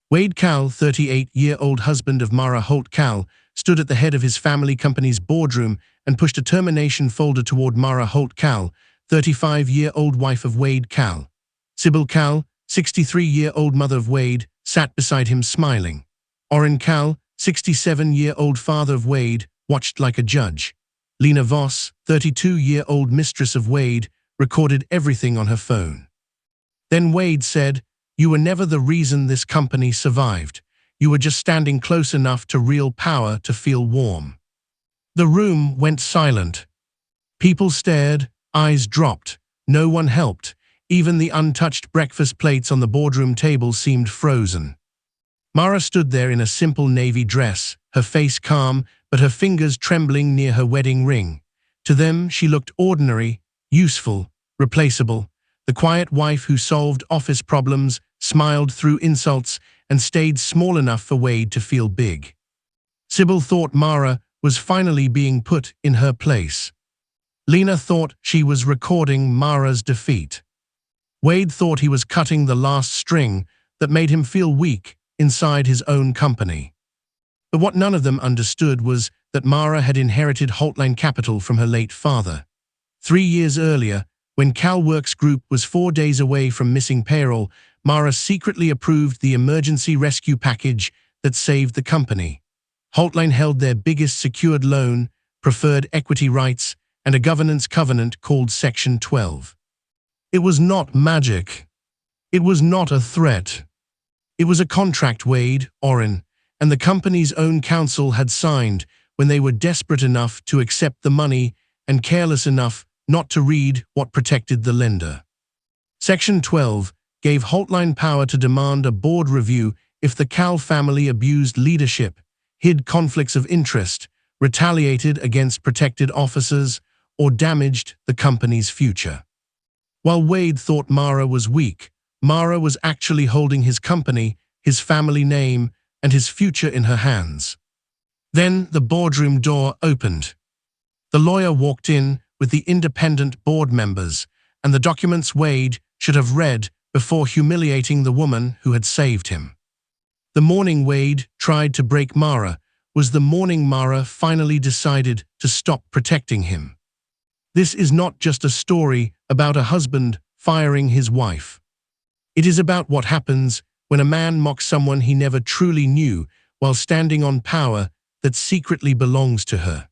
Wade Cal, 38-year-old husband of Mara Holt Cal, stood at the head of his family company's boardroom and pushed a termination folder toward Mara Holt Cal, 35-year-old wife of Wade Cal. Sybil Cal, 63-year-old mother of Wade, sat beside him smiling. Orrin Cal, 67-year-old father of Wade, watched like a judge. Lena Voss, 32-year-old mistress of Wade, recorded everything on her phone. Then Wade said, "You were never the reason this company survived. You were just standing close enough to real power to feel warm." The room went silent. People stared, eyes dropped. No one helped. Even the untouched breakfast plates on the boardroom table seemed frozen. Mara stood there in a simple navy dress, her face calm, but her fingers trembling near her wedding ring. To them, she looked ordinary, useful, replaceable. The quiet wife who solved office problems, smiled through insults, and stayed small enough for Wade to feel big. Sybil thought Mara was finally being put in her place. Lena thought she was recording Mara's defeat. Wade thought he was cutting the last string that made him feel weak inside his own company. But what none of them understood was that Mara had inherited Holtline Capital from her late father. 3 years earlier, when CalWorks Group was 4 days away from missing payroll, Mara secretly approved the emergency rescue package that saved the company. Holtline held their biggest secured loan, preferred equity rights, and a governance covenant called Section 12. It was not magic. It was not a threat. It was a contract Wade, Orrin, and the company's own counsel had signed when they were desperate enough to accept the money and careless enough not to read what protected the lender. Section 12 gave Holtline power to demand a board review if the Cal family abused leadership, hid conflicts of interest, retaliated against protected officers, or damaged the company's future. While Wade thought Mara was weak, Mara was actually holding his company, his family name, and his future in her hands. Then the boardroom door opened. The lawyer walked in with the independent board members and the documents Wade should have read before humiliating the woman who had saved him. The morning Wade tried to break Mara was the morning Mara finally decided to stop protecting him. This is not just a story about a husband firing his wife. It is about what happens when a man mocks someone he never truly knew while standing on power that secretly belongs to her.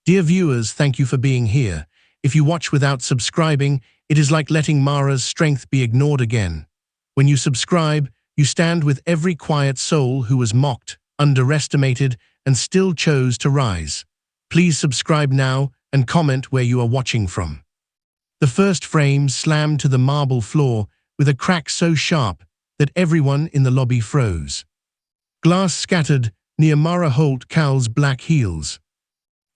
Dear viewers, thank you for being here. If you watch without subscribing, it is like letting Mara's strength be ignored again. When you subscribe, you stand with every quiet soul who was mocked, underestimated, and still chose to rise. Please subscribe now and comment where you are watching from. The first frame slammed to the marble floor with a crack so sharp that everyone in the lobby froze. Glass scattered near Mara Holt Cal's black heels.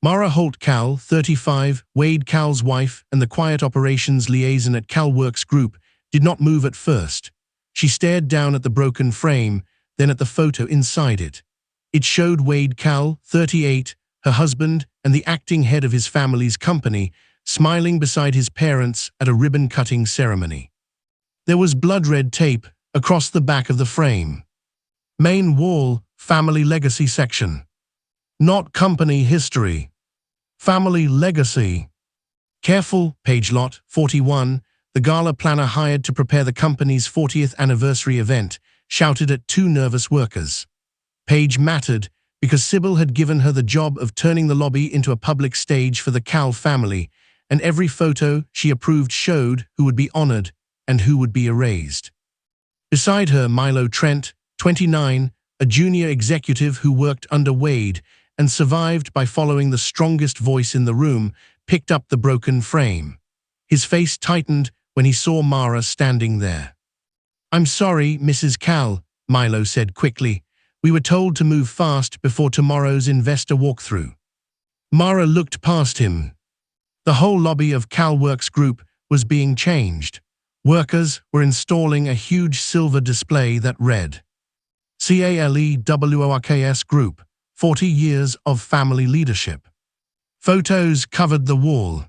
Mara Holt Cal, 35, Wade Cal's wife and the quiet operations liaison at CalWorks Group, did not move at first. She stared down at the broken frame, then at the photo inside it. It showed Wade Cal, 38, her husband and the acting head of his family's company, smiling beside his parents at a ribbon-cutting ceremony. There was blood-red tape across the back of the frame. Main wall, family legacy section. Not company history. Family legacy. Careful, page lot 41, the gala planner hired to prepare the company's 40th anniversary event, shouted at 2 nervous workers. Paige mattered because Sybil had given her the job of turning the lobby into a public stage for the Cal family, and every photo she approved showed who would be honored and who would be erased. Beside her, Milo Trent, 29, a junior executive who worked under Wade and survived by following the strongest voice in the room, picked up the broken frame. His face tightened when he saw Mara standing there. "I'm sorry, Mrs. Cal," Milo said quickly. "We were told to move fast before tomorrow's investor walkthrough." Mara looked past him. The whole lobby of CalWorks Group was being changed. Workers were installing a huge silver display that read, CALEWORKS Group, 40 years of family leadership. Photos covered the wall.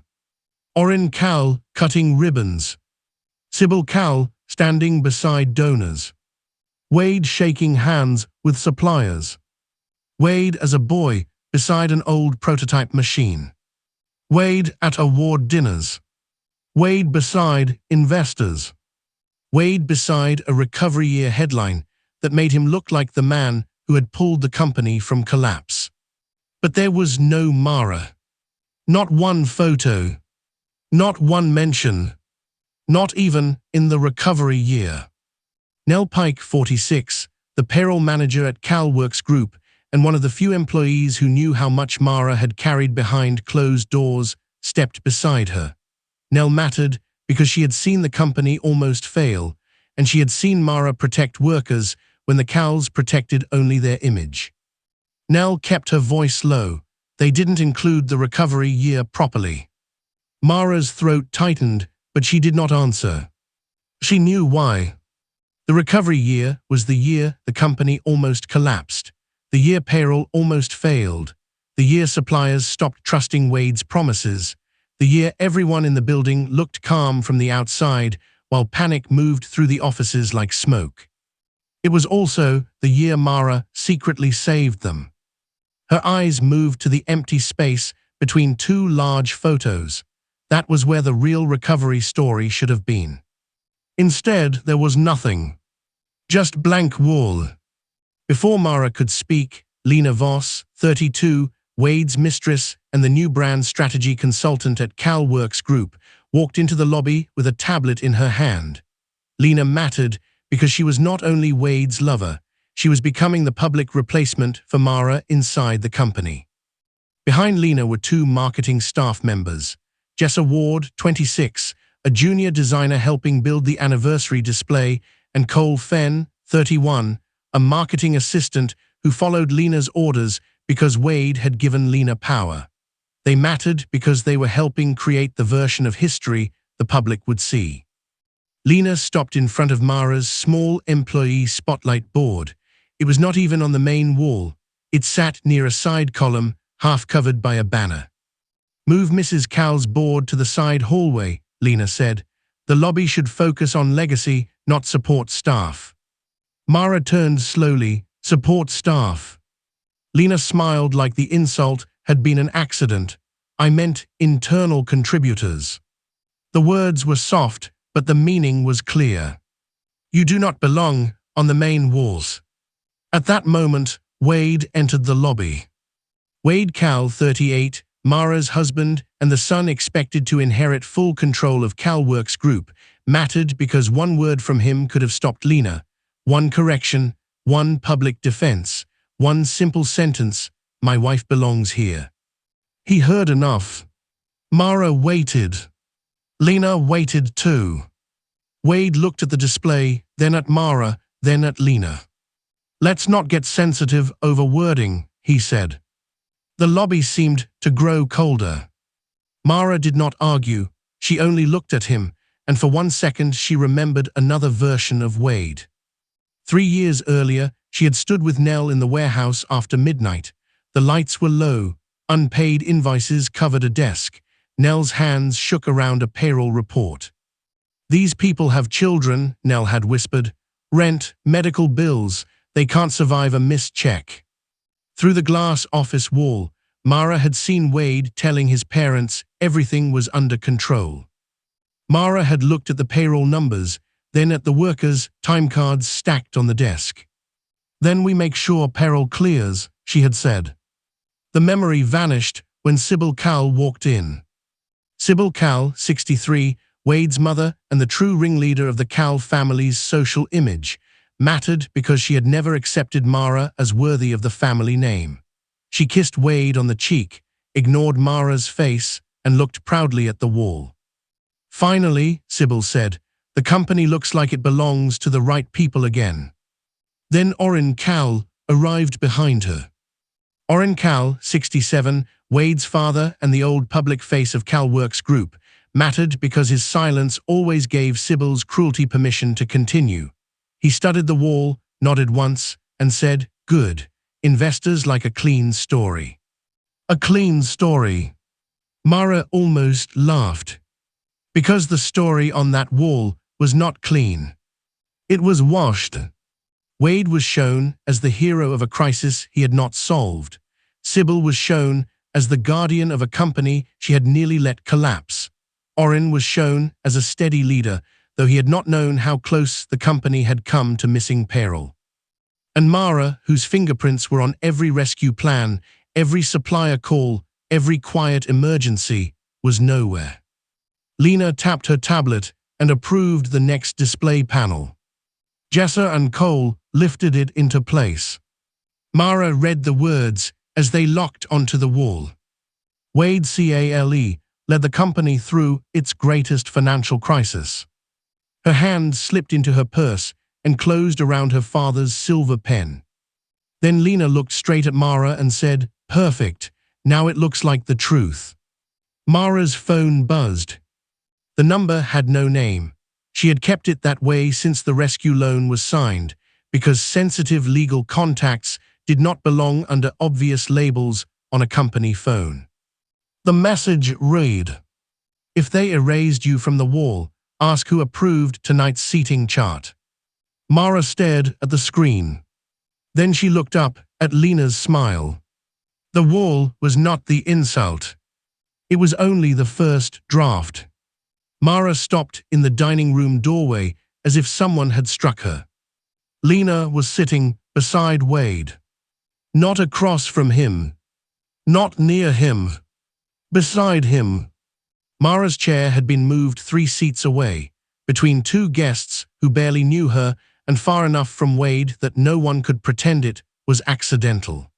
Orrin Cal cutting ribbons. Sybil Cal standing beside donors. Wade shaking hands with suppliers. Wade as a boy beside an old prototype machine. Wade at award dinners. Wade beside investors. Wade beside a recovery year headline that made him look like the man who had pulled the company from collapse. But there was no Mara. Not one photo. Not one mention. Not even in the recovery year. Nell Pike, 46, the payroll manager at CalWorks Group and one of the few employees who knew how much Mara had carried behind closed doors, stepped beside her. Nell mattered because she had seen the company almost fail, and she had seen Mara protect workers when the Cals protected only their image. Nell kept her voice low. They didn't include the recovery year properly. Mara's throat tightened, but she did not answer. She knew why. The recovery year was the year the company almost collapsed, the year payroll almost failed, the year suppliers stopped trusting Wade's promises, the year everyone in the building looked calm from the outside while panic moved through the offices like smoke. It was also the year Mara secretly saved them. Her eyes moved to the empty space between two large photos. That was where the real recovery story should have been. Instead, there was nothing. Just blank wall. Before Mara could speak, Lena Voss, 32, Wade's mistress and the new brand strategy consultant at CalWorks Group, walked into the lobby with a tablet in her hand. Lena mattered because she was not only Wade's lover, she was becoming the public replacement for Mara inside the company. Behind Lena were two marketing staff members. Jessa Ward, 26, a junior designer helping build the anniversary display, and Cole Fenn, 31, a marketing assistant who followed Lena's orders because Wade had given Lena power. They mattered because they were helping create the version of history the public would see. Lena stopped in front of Mara's small employee spotlight board. It was not even on the main wall. It sat near a side column, half covered by a banner. "Move Mrs. Cal's board to the side hallway," Lena said. "The lobby should focus on legacy, not support staff." Mara turned slowly. "Support staff." Lena smiled like the insult had been an accident. "I meant internal contributors." The words were soft, but the meaning was clear. "You do not belong on the main walls." At that moment, Wade entered the lobby. Wade Cal, 38, Mara's husband and the son expected to inherit full control of CalWorks Group, mattered because one word from him could have stopped Lena. One correction, one public defense, one simple sentence, "My wife belongs here." He heard enough. Mara waited. Lena waited too. Wade looked at the display, then at Mara, then at Lena. "Let's not get sensitive over wording," he said. The lobby seemed to grow colder. Mara did not argue. She only looked at him, and for 1 second she remembered another version of Wade. 3 years earlier, she had stood with Nell in the warehouse after midnight. The lights were low. Unpaid invoices covered a desk. Nell's hands shook around a payroll report. "These people have children," Nell had whispered. "Rent, medical bills. They can't survive a missed check." Through the glass office wall, Mara had seen Wade telling his parents everything was under control. Mara had looked at the payroll numbers, then at the workers' time cards stacked on the desk. "Then we make sure payroll clears," she had said. The memory vanished when Sybil Cal walked in. Sybil Cal, 63, Wade's mother and the true ringleader of the Cal family's social image, mattered because she had never accepted Mara as worthy of the family name. She kissed Wade on the cheek, ignored Mara's face, and looked proudly at the wall. "Finally," Sybil said, "the company looks like it belongs to the right people again." Then Orrin Cal arrived behind her. Orrin Cal, 67, Wade's father and the old public face of CalWorks Group, mattered because his silence always gave Sybil's cruelty permission to continue. He studied the wall, nodded once, and said, "Good. Investors like a clean story." A clean story. Mara almost laughed. Because the story on that wall was not clean. It was washed. Wade was shown as the hero of a crisis he had not solved. Sybil was shown as the guardian of a company she had nearly let collapse. Orrin was shown as a steady leader, though he had not known how close the company had come to missing peril. And Mara, whose fingerprints were on every rescue plan, every supplier call, every quiet emergency, was nowhere. Lena tapped her tablet and approved the next display panel. Jessa and Cole lifted it into place. Mara read the words as they locked onto the wall. Wade CALE led the company through its greatest financial crisis. Her hand slipped into her purse and closed around her father's silver pen. Then Lena looked straight at Mara and said, "Perfect, now it looks like the truth." Mara's phone buzzed. The number had no name. She had kept it that way since the rescue loan was signed, because sensitive legal contacts did not belong under obvious labels on a company phone. The message read, "If they erased you from the wall, ask who approved tonight's seating chart." Mara stared at the screen. Then she looked up at Lena's smile. The wall was not the insult. It was only the first draft. Mara stopped in the dining room doorway as if someone had struck her. Lena was sitting beside Wade. Not across from him. Not near him. Beside him. Mara's chair had been moved 3 seats away, between 2 guests who barely knew her and far enough from Wade that no one could pretend it was accidental.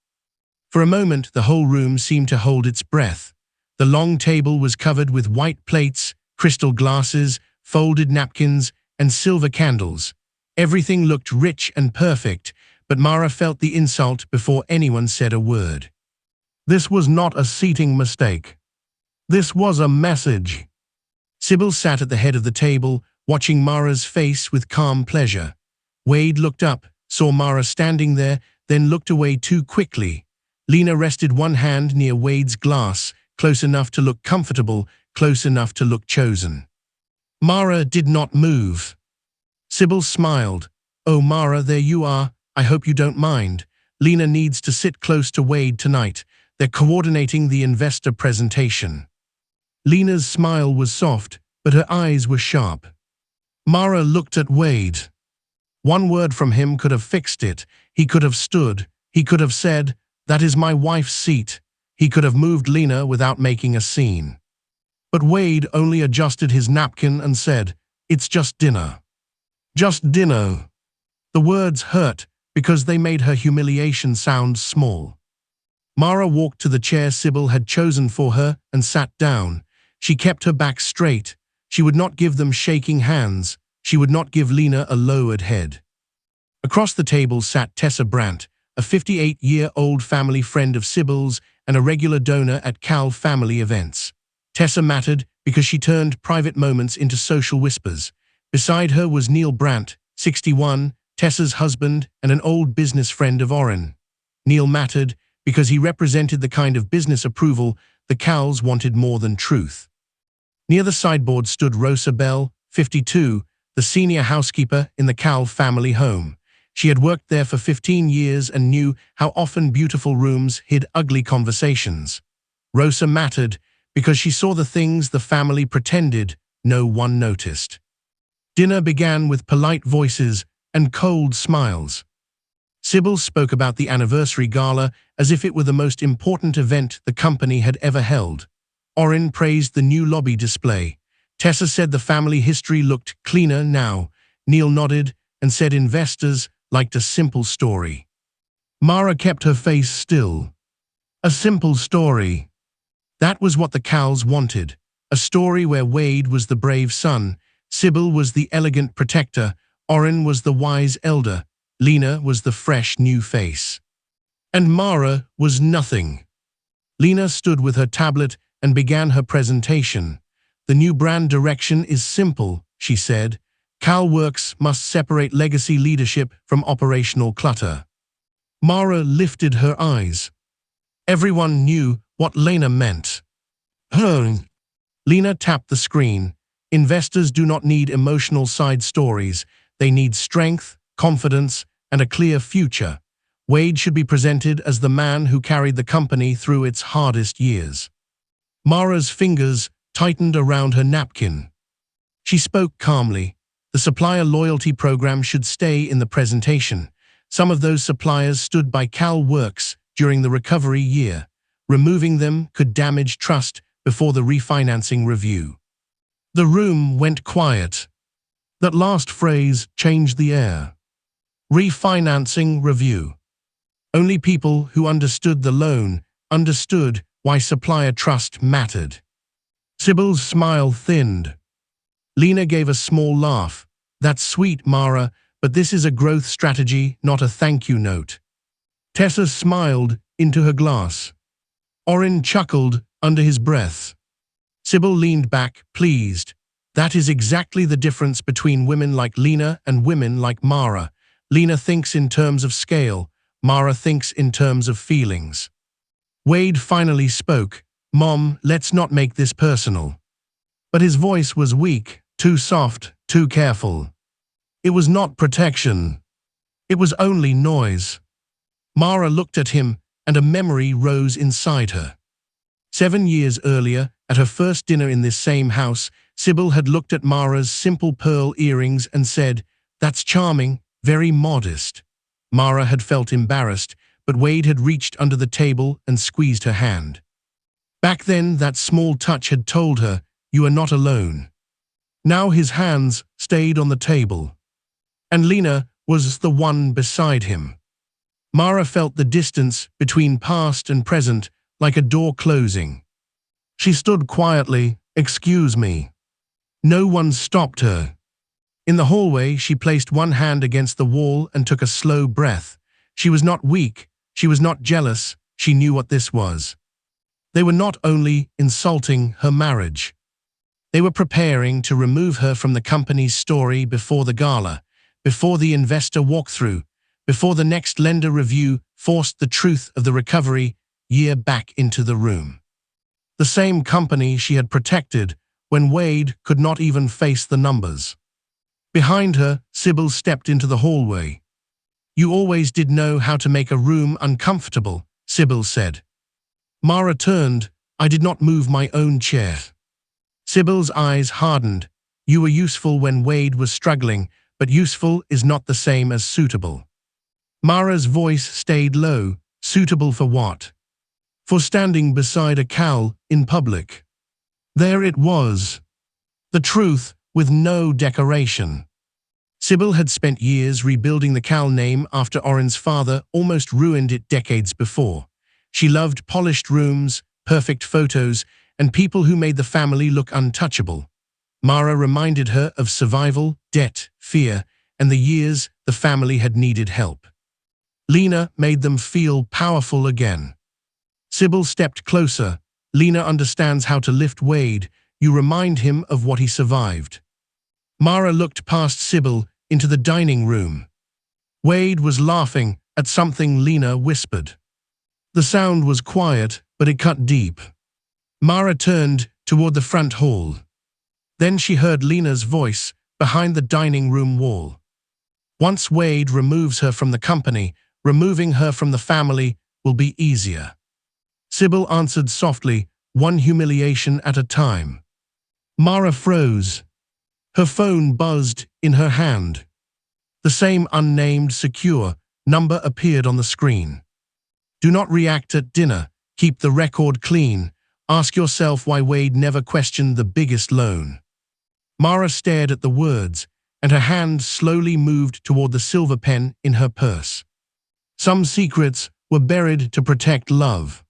For a moment, the whole room seemed to hold its breath. The long table was covered with white plates, crystal glasses, folded napkins, and silver candles. Everything looked rich and perfect, but Mara felt the insult before anyone said a word. This was not a seating mistake. This was a message. Sybil sat at the head of the table, watching Mara's face with calm pleasure. Wade looked up, saw Mara standing there, then looked away too quickly. Lena rested one hand near Wade's glass, close enough to look comfortable, close enough to look chosen. Mara did not move. Sybil smiled. "Oh, Mara, there you are. I hope you don't mind. Lena needs to sit close to Wade tonight. They're coordinating the investor presentation." Lena's smile was soft, but her eyes were sharp. Mara looked at Wade. One word from him could have fixed it. He could have stood. He could have said, "That is my wife's seat." He could have moved Lena without making a scene. But Wade only adjusted his napkin and said, "It's just dinner." Just dinner. The words hurt because they made her humiliation sound small. Mara walked to the chair Sybil had chosen for her and sat down. She kept her back straight. She would not give them shaking hands. She would not give Lena a lowered head. Across the table sat Tessa Brandt, a 58-year-old family friend of Sybil's and a regular donor at Cal family events. Tessa mattered because she turned private moments into social whispers. Beside her was Neil Brandt, 61, Tessa's husband and an old business friend of Orrin. Neil mattered because he represented the kind of business approval the Cals wanted more than truth. Near the sideboard stood Rosa Bell, 52, the senior housekeeper in the Cal family home. She had worked there for 15 years and knew how often beautiful rooms hid ugly conversations. Rosa mattered because she saw the things the family pretended no one noticed. Dinner began with polite voices and cold smiles. Sybil spoke about the anniversary gala as if it were the most important event the company had ever held. Orrin praised the new lobby display. Tessa said the family history looked cleaner now. Neil nodded and said investors liked a simple story. Mara kept her face still. A simple story. That was what the Cals wanted. A story where Wade was the brave son, Sybil was the elegant protector, Orrin was the wise elder, Lena was the fresh new face. And Mara was nothing. Lena stood with her tablet and began her presentation. "The new brand direction is simple," she said. "CalWorks must separate legacy leadership from operational clutter." Mara lifted her eyes. Everyone knew what Lena meant. Lena tapped the screen. "Investors do not need emotional side stories. They need strength, confidence, and a clear future. Wade should be presented as the man who carried the company through its hardest years. Mara's fingers tightened around her napkin. She spoke calmly. The supplier loyalty program should stay in the presentation. Some of those suppliers stood by Cal Works during the recovery year. Removing them could damage trust before the refinancing review. The room went quiet. That last phrase changed the air. Refinancing review. Only people who understood the loan understood why supplier trust mattered. Sybil's smile thinned. Lena gave a small laugh. That's sweet, Mara, but this is a growth strategy, not a thank you note. Tessa smiled into her glass. Orin chuckled under his breath. Sybil leaned back, pleased. That is exactly the difference between women like Lena and women like Mara. Lena thinks in terms of scale. Mara thinks in terms of feelings. Wade finally spoke. Mom, let's not make this personal. But his voice was weak, too soft, too careful. It was not protection. It was only noise. Mara looked at him, and a memory rose inside her. 7 years earlier, at her first dinner in this same house, Sybil had looked at Mara's simple pearl earrings and said, "That's charming, very modest." Mara had felt embarrassed, but Wade had reached under the table and squeezed her hand. Back then, that small touch had told her, "You are not alone." Now his hands stayed on the table. And Lena was the one beside him. Mara felt the distance between past and present like a door closing. She stood quietly. "Excuse me." No one stopped her. In the hallway, she placed one hand against the wall and took a slow breath. She was not weak. She was not jealous. She knew what this was. They were not only insulting her marriage. They were preparing to remove her from the company's story before the gala, before the investor walkthrough, before the next lender review forced the truth of the recovery year back into the room. The same company she had protected when Wade could not even face the numbers. Behind her, Sybil stepped into the hallway. "You always did know how to make a room uncomfortable," Sybil said. Mara turned. "I did not move my own chair." Sybil's eyes hardened. "You were useful when Wade was struggling, but useful is not the same as suitable." Mara's voice stayed low. "Suitable for what?" "For standing beside a Cal in public." There it was. The truth, with no decoration. Sybil had spent years rebuilding the Cal name after Orin's father almost ruined it decades before. She loved polished rooms, perfect photos, and people who made the family look untouchable. Mara reminded her of survival, debt, fear, and the years the family had needed help. Lena made them feel powerful again. Sybil stepped closer. "Lena understands how to lift Wade. You remind him of what he survived." Mara looked past Sybil into the dining room. Wade was laughing at something Lena whispered. The sound was quiet, but it cut deep. Mara turned toward the front hall. Then she heard Lena's voice behind the dining room wall. "Once Wade removes her from the company, removing her from the family will be easier." Sybil answered softly, "One humiliation at a time." Mara froze. Her phone buzzed in her hand. The same unnamed secure number appeared on the screen. "Do not react at dinner. Keep the record clean. Ask yourself why Wade never questioned the biggest loan." Mara stared at the words, and her hand slowly moved toward the silver pen in her purse. Some secrets were buried to protect love.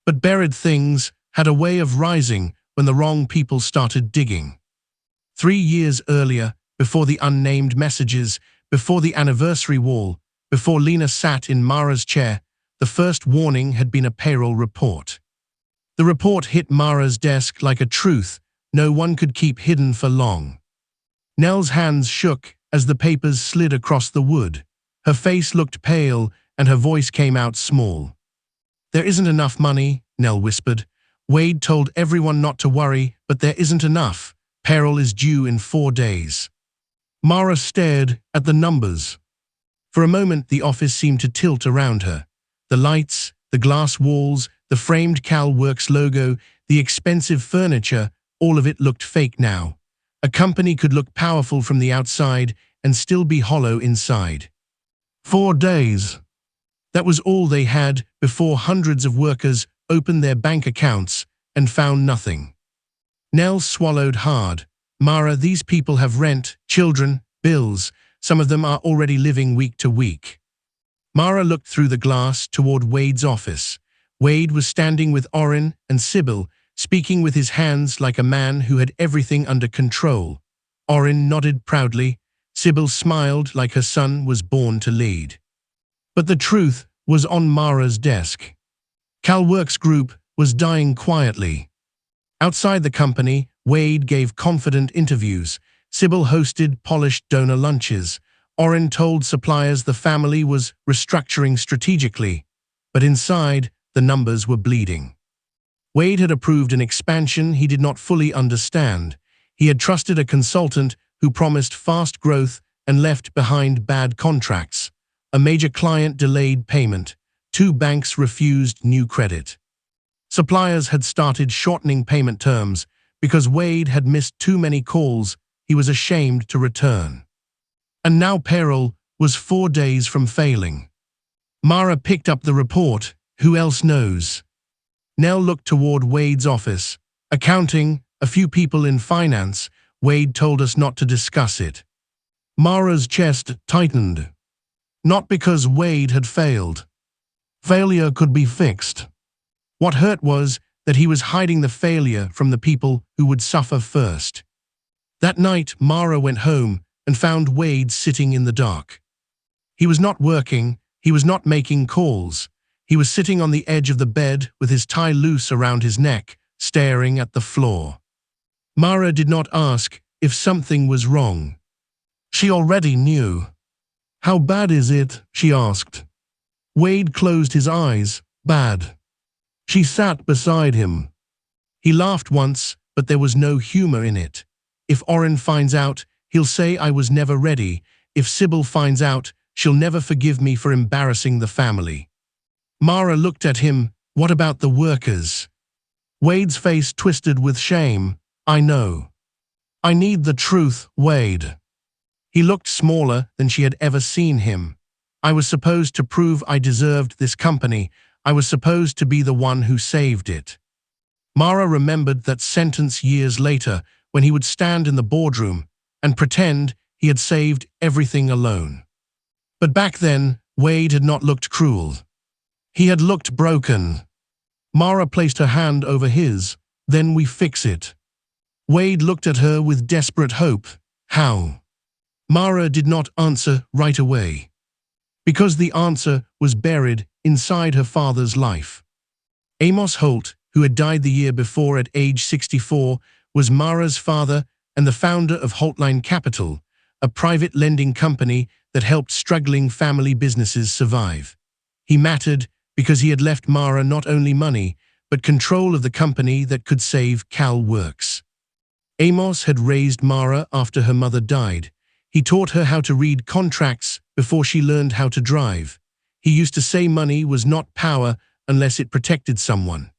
But buried things had a way of rising when the wrong people started digging. 3 years earlier, before the unnamed messages, before the anniversary wall, before Lena sat in Mara's chair, the first warning had been a payroll report. The report hit Mara's desk like a truth no one could keep hidden for long. Nell's hands shook as the papers slid across the wood. Her face looked pale and her voice came out small. "There isn't enough money," Nell whispered. "Wade told everyone not to worry, but there isn't enough. Payroll is due in 4 days." Mara stared at the numbers. For a moment, the office seemed to tilt around her. The lights, the glass walls, the framed Cal Works logo, the expensive furniture, all of it looked fake now. A company could look powerful from the outside and still be hollow inside. 4 days. That was all they had before hundreds of workers opened their bank accounts and found nothing. Nell swallowed hard. Mara, these people have rent, children, bills. Some of them are already living week to week. Mara looked through the glass toward Wade's office. Wade was standing with Orrin and Sybil, speaking with his hands like a man who had everything under control. Orrin nodded proudly. Sybil smiled like her son was born to lead. But the truth was on Mara's desk. CalWorks Group was dying quietly. Outside the company, Wade gave confident interviews. Sybil hosted polished donor lunches. Orrin told suppliers the family was restructuring strategically. But inside, the numbers were bleeding. Wade had approved an expansion he did not fully understand. He had trusted a consultant who promised fast growth and left behind bad contracts. A major client delayed payment. 2 banks refused new credit. Suppliers had started shortening payment terms. Because Wade had missed too many calls, he was ashamed to return. And now payroll was 4 days from failing. Mara picked up the report. Who else knows? Nell looked toward Wade's office. Accounting, a few people in finance. Wade told us not to discuss it. Mara's chest tightened. Not because Wade had failed. Failure could be fixed. What hurt was that he was hiding the failure from the people who would suffer first. That night, Mara went home and found Wade sitting in the dark. He was not working, he was not making calls. He was sitting on the edge of the bed with his tie loose around his neck, staring at the floor. Mara did not ask if something was wrong. She already knew. How bad is it? She asked. Wade closed his eyes. Bad. She sat beside him. He laughed once, but there was no humor in it. If Orrin finds out, he'll say I was never ready. If Sybil finds out, she'll never forgive me for embarrassing the family. Mara looked at him. What about the workers? Wade's face twisted with shame. I know. I need the truth, Wade. He looked smaller than she had ever seen him. I was supposed to prove I deserved this company. I was supposed to be the one who saved it. Mara remembered that sentence years later when he would stand in the boardroom and pretend he had saved everything alone. But back then, Wade had not looked cruel. He had looked broken. Mara placed her hand over his. Then we fix it. Wade looked at her with desperate hope. How? Mara did not answer right away. Because the answer was buried inside her father's life. Amos Holt, who had died the year before at age 64, was Mara's father and the founder of Holtline Capital, a private lending company that helped struggling family businesses survive. He mattered because he had left Mara not only money, but control of the company that could save CalWorks. Amos had raised Mara after her mother died. He taught her how to read contracts before she learned how to drive. He used to say money was not power unless it protected someone.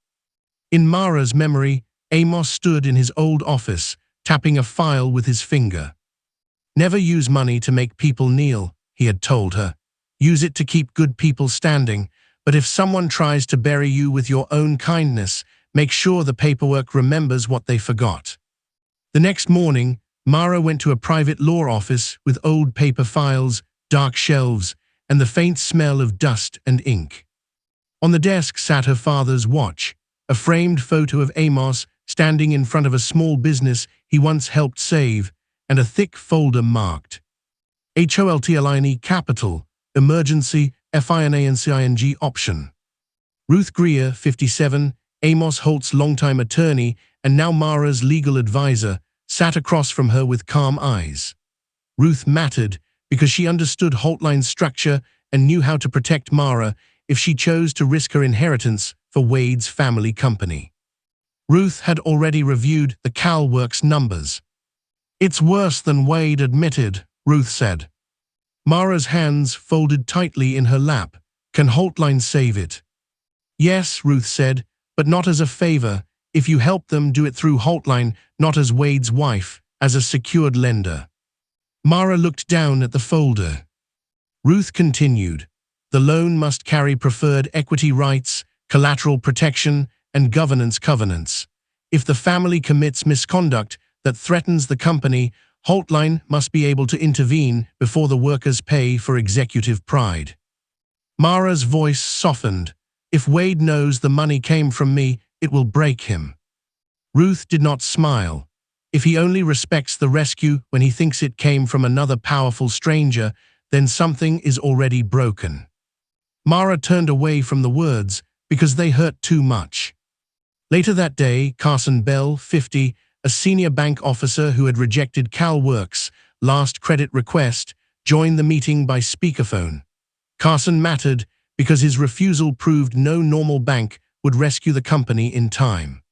In Mara's memory, Amos stood in his old office, tapping a file with his finger. Never use money to make people kneel, he had told her. Use it to keep good people standing, but if someone tries to bury you with your own kindness, make sure the paperwork remembers what they forgot. The next morning, Mara went to a private law office with old paper files, dark shelves, and the faint smell of dust and ink. On the desk sat her father's watch, a framed photo of Amos standing in front of a small business he once helped save, and a thick folder marked HOLTLINE Capital, Emergency, FINANCING Option. Ruth Greer, 57, Amos Holt's longtime attorney and now Mara's legal advisor, sat across from her with calm eyes. Ruth mattered because she understood Holtline's structure and knew how to protect Mara if she chose to risk her inheritance for Wade's family company. Ruth had already reviewed the CalWorks numbers. It's worse than Wade admitted, Ruth said. Mara's hands folded tightly in her lap. Can Holtline save it? Yes, Ruth said, but not as a favor. If you help them, do it through Holtline, not as Wade's wife, as a secured lender. Mara looked down at the folder. Ruth continued. The loan must carry preferred equity rights, collateral protection, and governance covenants. If the family commits misconduct that threatens the company, Holtline must be able to intervene before the workers pay for executive pride. Mara's voice softened. If Wade knows the money came from me, it will break him. Ruth did not smile. If he only respects the rescue when he thinks it came from another powerful stranger, then something is already broken. Mara turned away from the words because they hurt too much. Later that day, Carson Bell, 50, a senior bank officer who had rejected CalWorks' last credit request, joined the meeting by speakerphone. Carson mattered because his refusal proved no normal bank would rescue the company in time.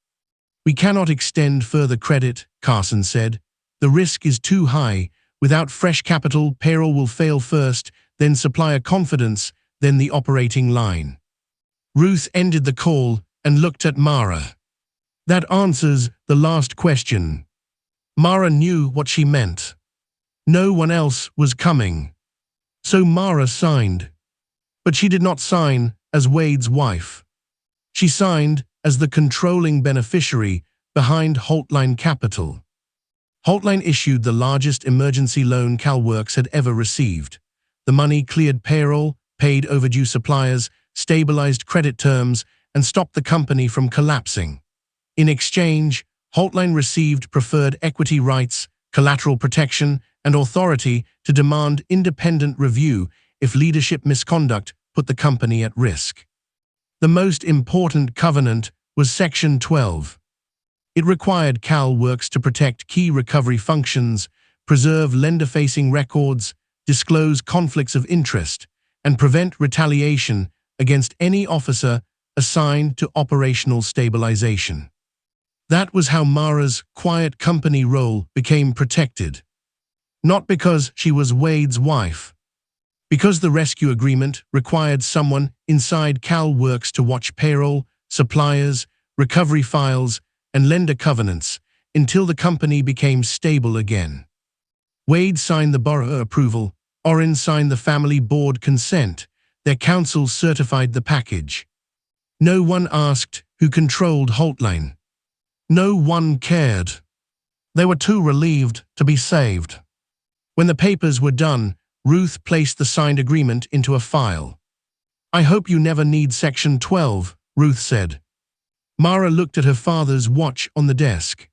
We cannot extend further credit, Carson said. The risk is too high. Without fresh capital, payroll will fail first, then supplier confidence, then the operating line. Ruth ended the call and looked at Mara. That answers the last question. Mara knew what she meant. No one else was coming. So Mara signed. But she did not sign as Wade's wife. She signed as the controlling beneficiary behind Holtline Capital. Holtline issued the largest emergency loan CalWorks had ever received. The money cleared payroll, paid overdue suppliers, stabilized credit terms, and stopped the company from collapsing. In exchange, Holtline received preferred equity rights, collateral protection, and authority to demand independent review if leadership misconduct put the company at risk. The most important covenant was Section 12. It required CalWorks to protect key recovery functions, preserve lender-facing records, disclose conflicts of interest, and prevent retaliation against any officer assigned to operational stabilization. That was how Mara's quiet company role became protected. Not because she was Wade's wife. Because the rescue agreement required someone inside CalWorks to watch payroll, suppliers, recovery files, and lender covenants until the company became stable again. Wade signed the borrower approval, Oren signed the family board consent, their counsel certified the package. No one asked who controlled Holtline. No one cared. They were too relieved to be saved. When the papers were done, Ruth placed the signed agreement into a file. I hope you never need Section 12, Ruth said. Mara looked at her father's watch on the desk.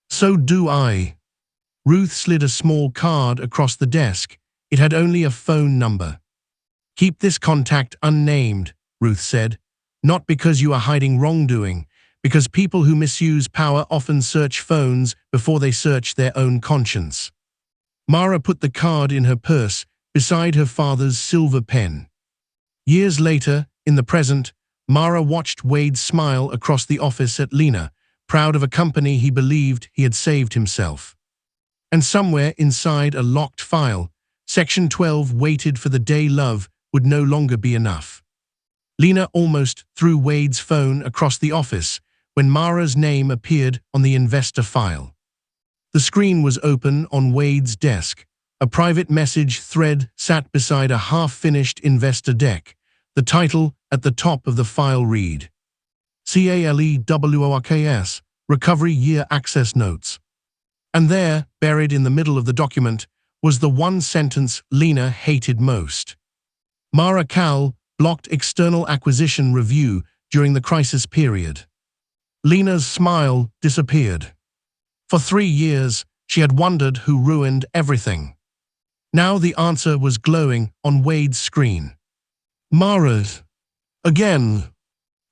So do I. Ruth slid a small card across the desk. It had only a phone number. Keep this contact unnamed, Ruth said. Not because you are hiding wrongdoing, because people who misuse power often search phones before they search their own conscience. Mara put the card in her purse beside her father's silver pen. Years later, in the present, Mara watched Wade smile across the office at Lena, proud of a company he believed he had saved himself. And somewhere inside a locked file, Section 12 waited for the day love would no longer be enough. Lena almost threw Wade's phone across the office when Mara's name appeared on the investor file. The screen was open on Wade's desk. A private message thread sat beside a half-finished investor deck. The title at the top of the file read, CALEWORKS, Recovery Year Access Notes. And there, buried in the middle of the document, was the one sentence Lena hated most. Mara Cal blocked external acquisition review during the crisis period. Lena's smile disappeared. For 3 years, she had wondered who ruined everything. Now the answer was glowing on Wade's screen. Mara's. Again.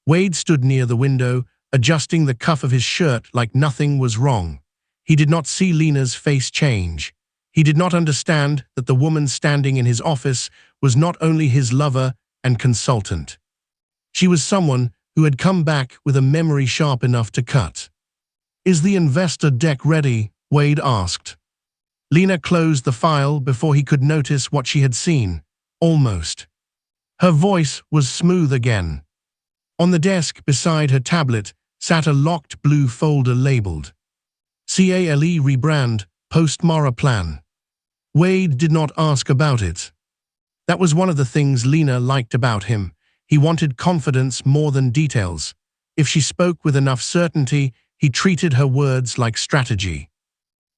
Wade stood near the window, adjusting the cuff of his shirt like nothing was wrong. He did not see Lena's face change. He did not understand that the woman standing in his office was not only his lover and consultant. She was someone who had come back with a memory sharp enough to cut. Is the investor deck ready? Wade asked. Lena closed the file before he could notice what she had seen. Almost. Her voice was smooth again. On the desk beside her tablet sat a locked blue folder labeled CALE Rebrand Post-Mara Plan. Wade did not ask about it. That was one of the things Lena liked about him. He wanted confidence more than details. If she spoke with enough certainty, he treated her words like strategy.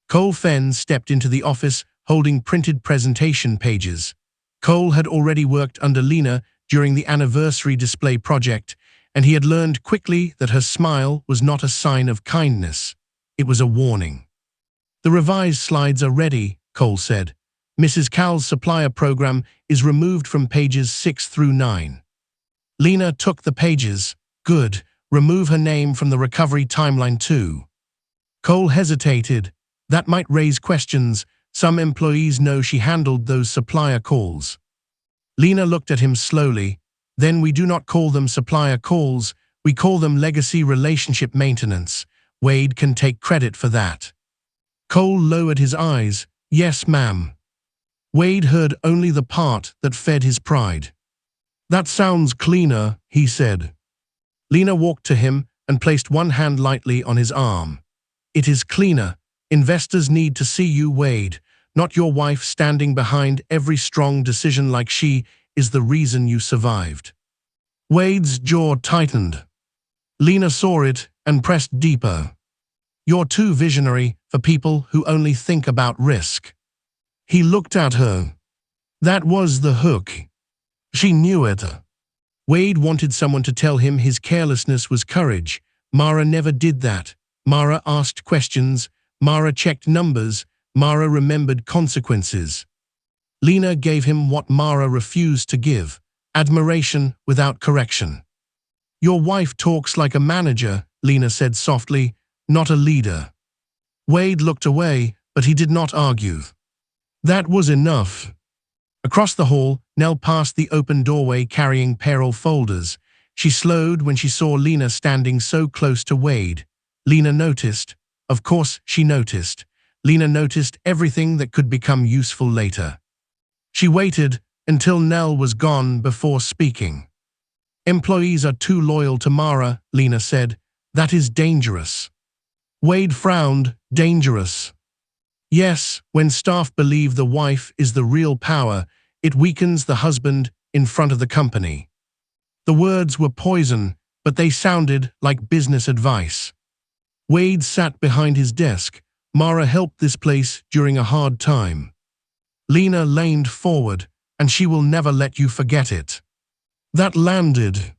Cole Fenn stepped into the office holding printed presentation pages. Cole had already worked under Lena during the anniversary display project, and he had learned quickly that her smile was not a sign of kindness. It was a warning. "The revised slides are ready," Cole said. "Mrs. Cal's supplier program is removed from pages 6 through 9. Lena took the pages. "Good. Remove her name from the recovery timeline too." Cole hesitated. That might raise questions. Some employees know she handled those supplier calls. Lena looked at him slowly. "Then we do not call them supplier calls. We call them legacy relationship maintenance. Wade can take credit for that." Cole lowered his eyes. "Yes, ma'am." Wade heard only the part that fed his pride. "That sounds cleaner," he said. Lena walked to him and placed one hand lightly on his arm. "It is cleaner. Investors need to see you, Wade, not your wife standing behind every strong decision like she is the reason you survived." Wade's jaw tightened. Lena saw it and pressed deeper. "You're too visionary for people who only think about risk." He looked at her. That was the hook. She knew it. Wade wanted someone to tell him his carelessness was courage. Mara never did that. Mara asked questions. Mara checked numbers. Mara remembered consequences. Lena gave him what Mara refused to give: admiration without correction. "Your wife talks like a manager," Lena said softly, "not a leader." Wade looked away, but he did not argue. That was enough. Across the hall, Nell passed the open doorway carrying payroll folders. She slowed when she saw Lena standing so close to Wade. Lena noticed. Of course she noticed. Lena noticed everything that could become useful later. She waited until Nell was gone before speaking. "Employees are too loyal to Mara," Lena said. "That is dangerous." Wade frowned. "Dangerous?" "Yes, when staff believe the wife is the real power, it weakens the husband in front of the company." The words were poison, but they sounded like business advice. Wade sat behind his desk. "Mara helped this place during a hard time." Lena leaned forward, "and she will never let you forget it." That landed.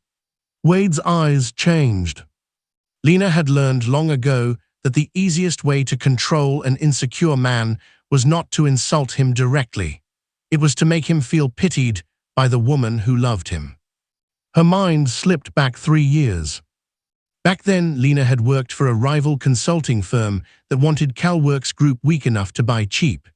Wade's eyes changed. Lena had learned long ago that the easiest way to control an insecure man was not to insult him directly. It was to make him feel pitied by the woman who loved him. Her mind slipped back 3 years. Back then, Lena had worked for a rival consulting firm that wanted CalWorks Group weak enough to buy cheap.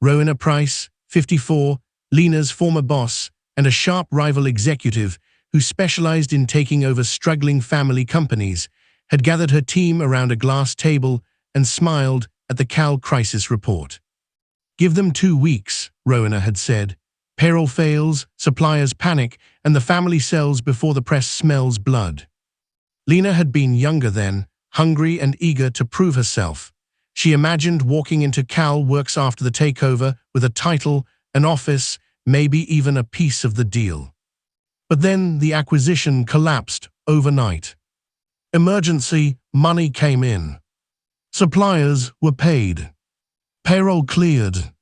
Rowena Price, 54, Lena's former boss, and a sharp rival executive who specialized in taking over struggling family companies, had gathered her team around a glass table and smiled at the Cal crisis report. "Give them 2 weeks, Rowena had said. "Payroll fails, suppliers panic, and the family sells before the press smells blood." Lena had been younger then, hungry and eager to prove herself. She imagined walking into CalWorks after the takeover with a title, an office, maybe even a piece of the deal. But then the acquisition collapsed overnight. Emergency money came in. Suppliers were paid. Payroll cleared.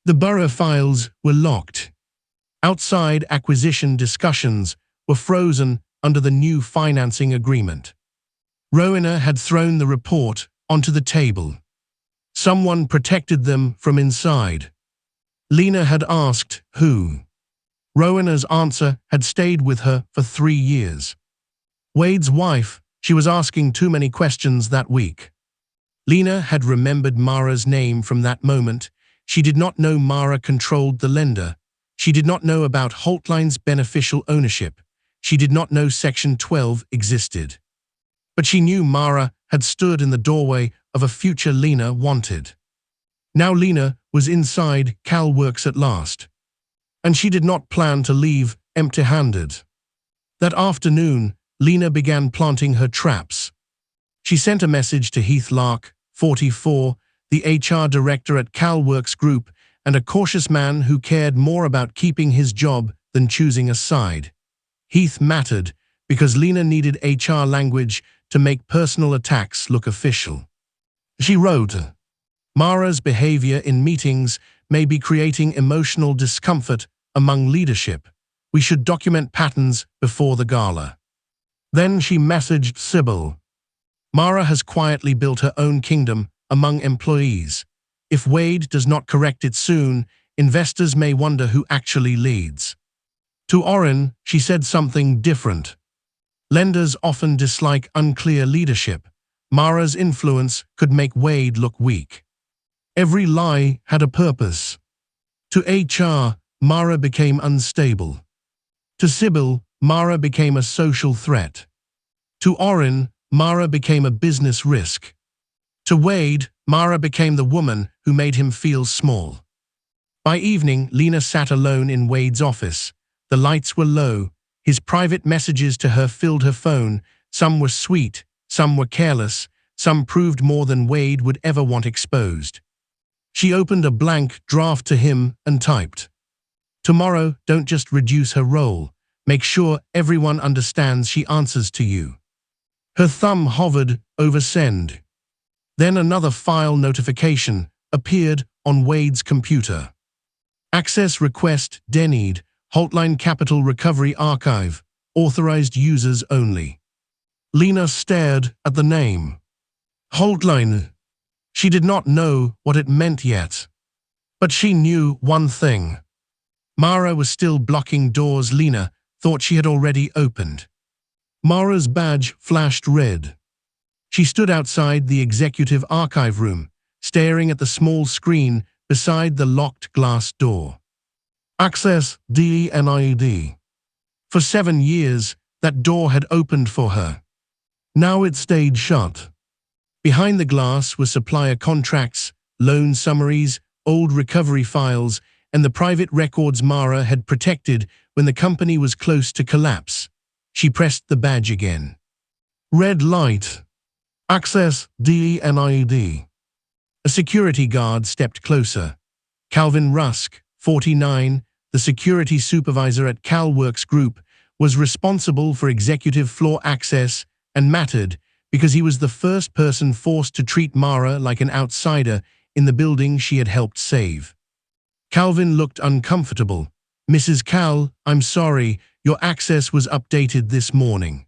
The borough files were locked. Outside acquisition discussions were frozen under the new financing agreement. Rowena had thrown the report onto the table. Someone protected them from inside. Lena had asked, who? Rowena's answer had stayed with her for 3 years. Wade's wife. She was asking too many questions that week. Lena had remembered Mara's name from that moment. She did not know Mara controlled the lender. She did not know about Holtline's beneficial ownership. She did not know Section 12 existed. But she knew Mara had stood in the doorway of a future Lena wanted. Now Lena was inside CalWorks at last. And she did not plan to leave empty-handed. That afternoon, Lena began planting her traps. She sent a message to Heath Lark, 44, the HR director at CalWorks Group, and a cautious man who cared more about keeping his job than choosing a side. Heath mattered because Lena needed HR language to make personal attacks look official. She wrote, "Mara's behavior in meetings may be creating emotional discomfort among leadership. We should document patterns before the gala." Then she messaged Sybil, "Mara has quietly built her own kingdom among employees. If Wade does not correct it soon, investors may wonder who actually leads." To Oren, she said something different. "Lenders often dislike unclear leadership. Mara's influence could make Wade look weak." Every lie had a purpose. To HR, Mara became unstable. To Sybil, Mara became a social threat. To Oren, Mara became a business risk. To Wade, Mara became the woman who made him feel small. By evening, Lena sat alone in Wade's office. The lights were low. His private messages to her filled her phone. Some were sweet, some were careless, some proved more than Wade would ever want exposed. She opened a blank draft to him and typed, "Tomorrow, don't just reduce her role. Make sure everyone understands she answers to you." Her thumb hovered over send. Then another file notification appeared on Wade's computer. "Access request denied. Hotline Capital Recovery Archive. Authorized users only." Lena stared at the name. Hotline. She did not know what it meant yet. But she knew one thing. Mara was still blocking doors Lena thought she had already opened. Mara's badge flashed red. She stood outside the executive archive room, staring at the small screen beside the locked glass door. Access denied. For 7 years, that door had opened for her. Now it stayed shut. Behind the glass were supplier contracts, loan summaries, old recovery files, and the private records Mara had protected when the company was close to collapse. She pressed the badge again. Red light. Access denied. A security guard stepped closer. Calvin Rusk, 49, the security supervisor at CalWorks Group, was responsible for executive floor access and mattered because he was the first person forced to treat Mara like an outsider in the building she had helped save. Calvin looked uncomfortable. "Mrs. Cal, I'm sorry, your access was updated this morning."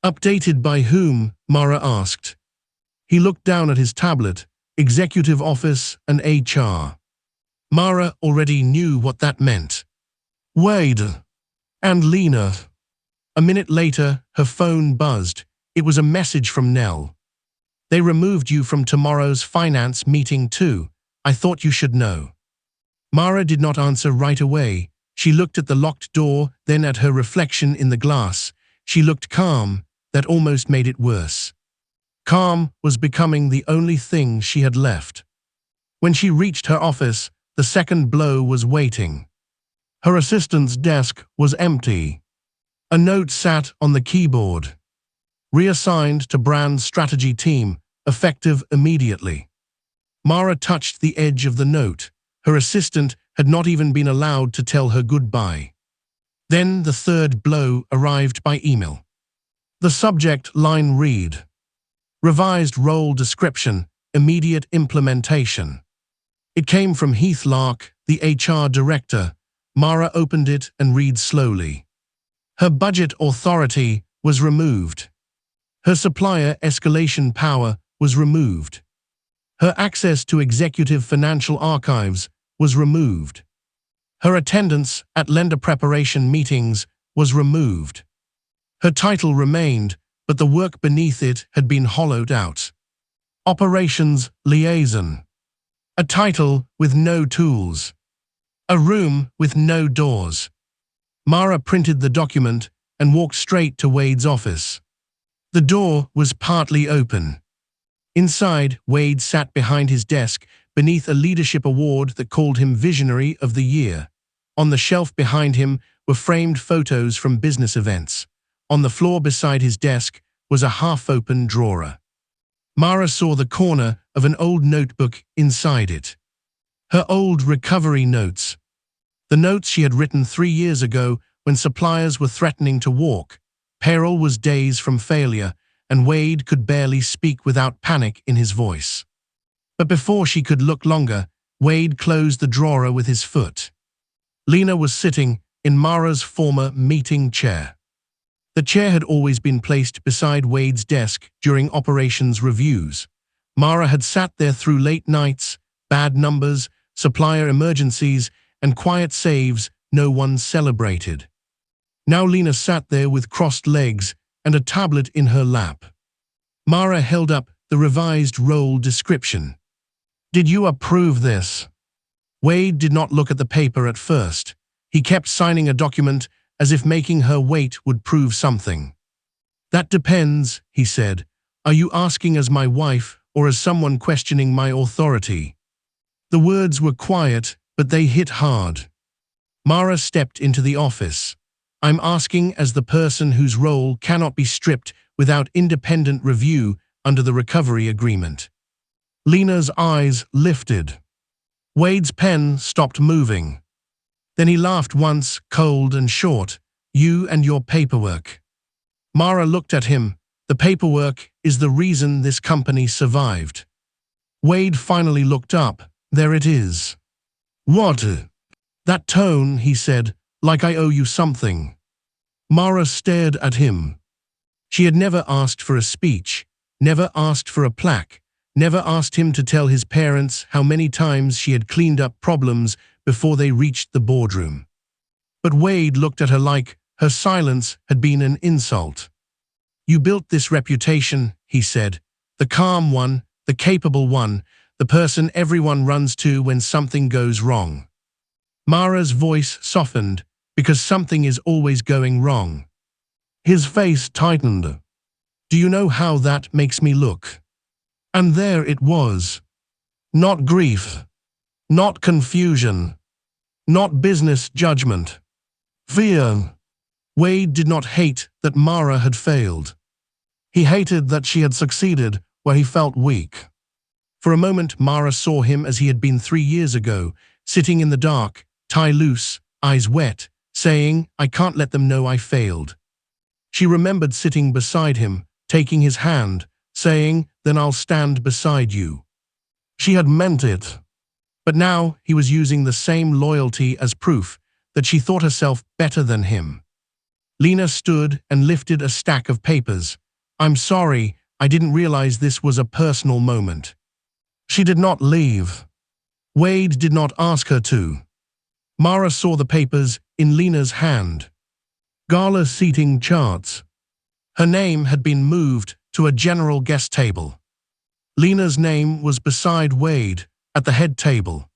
"Updated by whom?" Mara asked. He looked down at his tablet, Executive Office and HR. Mara already knew what that meant. Wade. And Lena. A minute later, her phone buzzed. It was a message from Nell. "They removed you from tomorrow's finance meeting too. I thought you should know." Mara did not answer right away. She looked at the locked door, then at her reflection in the glass. She looked calm. That almost made it worse. Calm was becoming the only thing she had left. When she reached her office, the second blow was waiting. Her assistant's desk was empty. A note sat on the keyboard. "Reassigned to brand strategy team, effective immediately." Mara touched the edge of the note. Her assistant had not even been allowed to tell her goodbye. Then the third blow arrived by email. The subject line read, "Revised role description, immediate implementation." It came from Heath Lark, the HR director. Mara opened it and read slowly. Her budget authority was removed. Her supplier escalation power was removed. Her access to executive financial archives was removed. Her attendance at lender preparation meetings was removed. Her title remained, but the work beneath it had been hollowed out. Operations Liaison. A title with no tools. A room with no doors. Mara printed the document and walked straight to Wade's office. The door was partly open. Inside, Wade sat behind his desk, beneath a leadership award that called him Visionary of the Year. On the shelf behind him were framed photos from business events. On the floor beside his desk was a half-open drawer. Mara saw the corner of an old notebook inside it. Her old recovery notes. The notes she had written 3 years ago when suppliers were threatening to walk. Payroll was days from failure, and Wade could barely speak without panic in his voice. But before she could look longer, Wade closed the drawer with his foot. Lena was sitting in Mara's former meeting chair. The chair had always been placed beside Wade's desk during operations reviews. Mara had sat there through late nights, bad numbers, supplier emergencies, and quiet saves no one celebrated. Now Lena sat there with crossed legs and a tablet in her lap. Mara held up the revised role description. "Did you approve this?" Wade did not look at the paper at first. He kept signing a document as if making her wait would prove something. "That depends," he said. "Are you asking as my wife or as someone questioning my authority?" The words were quiet, but they hit hard. Mara stepped into the office. "I'm asking as the person whose role cannot be stripped without independent review under the recovery agreement." Lena's eyes lifted. Wade's pen stopped moving. Then he laughed once, cold and short. "You and your paperwork." Mara looked at him. "The paperwork is the reason this company survived." Wade finally looked up. "There it is." "What?" "That tone," he said, "like I owe you something." Mara stared at him. She had never asked for a speech, never asked for a plaque, never asked him to tell his parents how many times she had cleaned up problems before they reached the boardroom. But Wade looked at her like her silence had been an insult. "You built this reputation," he said, "the calm one, the capable one, the person everyone runs to when something goes wrong." Mara's voice softened, "Because something is always going wrong." His face tightened. "Do you know how that makes me look?" And there it was. Not grief. Not confusion. Not business judgment. Fear. Wade did not hate that Mara had failed. He hated that she had succeeded where he felt weak. For a moment, Mara saw him as he had been 3 years ago, sitting in the dark, tie loose, eyes wet, saying, "I can't let them know I failed." She remembered sitting beside him, taking his hand, saying, "Then I'll stand beside you." She had meant it. But now he was using the same loyalty as proof that she thought herself better than him. Lena stood and lifted a stack of papers. "I'm sorry, I didn't realize this was a personal moment." She did not leave. Wade did not ask her to. Mara saw the papers in Lena's hand. Gala seating charts. Her name had been moved to a general guest table. Lena's name was beside Wade, at the head table.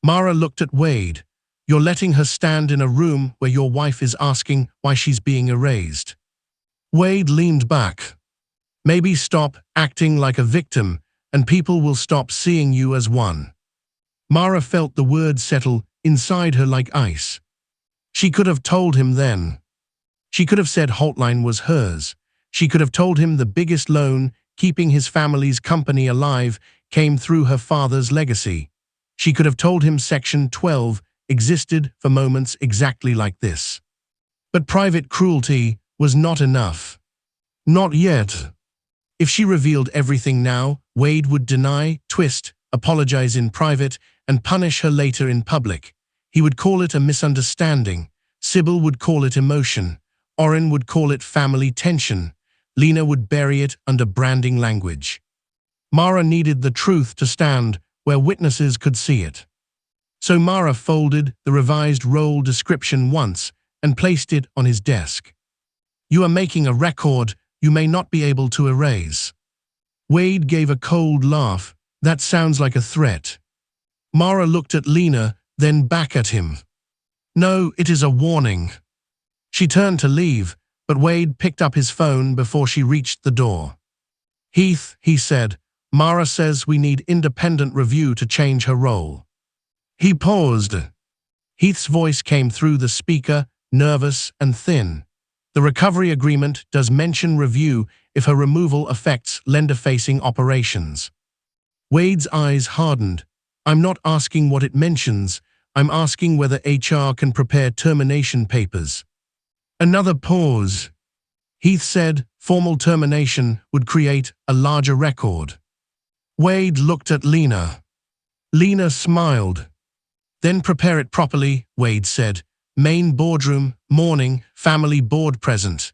Mara looked at Wade. "You're letting her stand in a room where your wife is asking why she's being erased." Wade leaned back. "Maybe stop acting like a victim, and people will stop seeing you as one." Mara felt the words settle inside her like ice. She could have told him then. She could have said Holtline was hers. She could have told him the biggest loan keeping his family's company alive came through her father's legacy. She could have told him Section 12 existed for moments exactly like this. But private cruelty was not enough. Not yet. If she revealed everything now, Wade would deny, twist, apologize in private, and punish her later in public. He would call it a misunderstanding. Sybil would call it emotion. Oren would call it family tension. Lena would bury it under branding language. Mara needed the truth to stand where witnesses could see it. So Mara folded the revised role description once and placed it on his desk. "You are making a record you may not be able to erase." Wade gave a cold laugh. "That sounds like a threat." Mara looked at Lena, then back at him. "No, it is a warning." She turned to leave, but Wade picked up his phone before she reached the door. "Heath," he said, Mara says we need independent review to change her role. He paused. Heath's voice came through the speaker, nervous and thin. The recovery agreement does mention review if her removal affects lender-facing operations. Wade's eyes hardened. I'm not asking what it mentions. I'm asking whether HR can prepare termination papers. Another pause. Heath said formal termination would create a larger record. Wade looked at Lena. Lena smiled. Then prepare it properly, Wade said. Main boardroom, morning, family board present.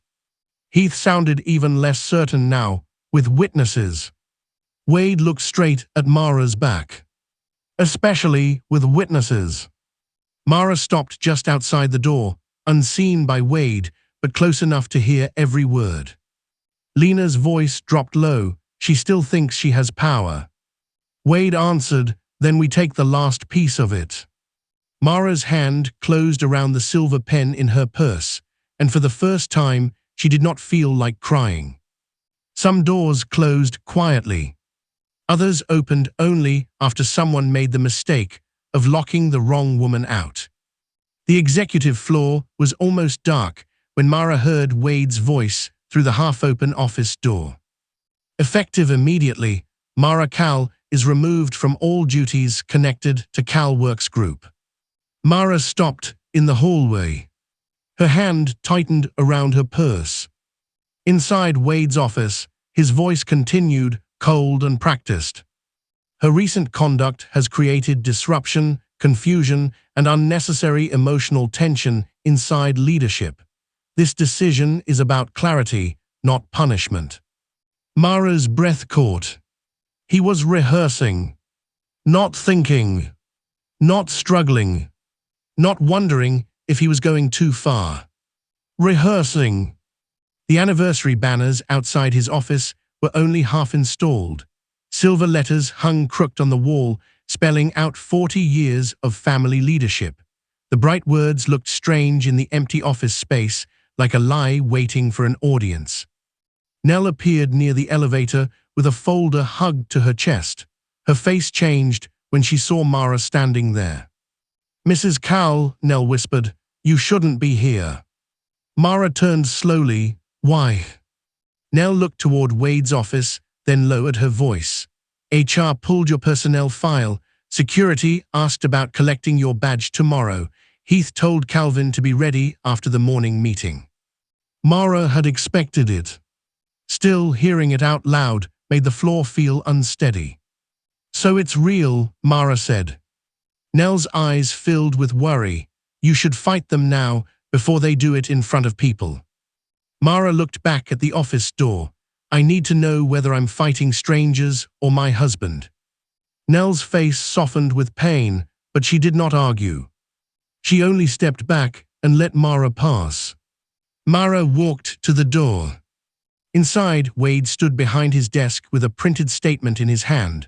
Heath sounded even less certain now, with witnesses. Wade looked straight at Mara's back. Especially with witnesses. Mara stopped just outside the door, unseen by Wade, but close enough to hear every word. Lena's voice dropped low. She still thinks she has power. Wade answered, then we take the last piece of it. Mara's hand closed around the silver pen in her purse, and for the first time, she did not feel like crying. Some doors closed quietly. Others opened only after someone made the mistake of locking the wrong woman out. The executive floor was almost dark when Mara heard Wade's voice through the half-open office door. Effective immediately, Mara Cal is removed from all duties connected to CalWorks Group. Mara stopped in the hallway. Her hand tightened around her purse. Inside Wade's office, his voice continued, cold and practiced. Her recent conduct has created disruption, confusion, and unnecessary emotional tension inside leadership. This decision is about clarity, not punishment. Mara's breath caught. He was rehearsing, not thinking, not struggling, not wondering if he was going too far. Rehearsing. The anniversary banners outside his office were only half installed. Silver letters hung crooked on the wall, spelling out 40 years of family leadership. The bright words looked strange in the empty office space, like a lie waiting for an audience. Nell appeared near the elevator with a folder hugged to her chest. Her face changed when she saw Mara standing there. Mrs. Cal, Nell whispered, you shouldn't be here. Mara turned slowly. Why? Nell looked toward Wade's office, then lowered her voice. HR pulled your personnel file. Security asked about collecting your badge tomorrow. Heath told Calvin to be ready after the morning meeting. Mara had expected it. Still, hearing it out loud made the floor feel unsteady. So it's real, Mara said. Nell's eyes filled with worry. You should fight them now, before they do it in front of people. Mara looked back at the office door. I need to know whether I'm fighting strangers or my husband. Nell's face softened with pain, but she did not argue. She only stepped back and let Mara pass. Mara walked to the door. Inside, Wade stood behind his desk with a printed statement in his hand.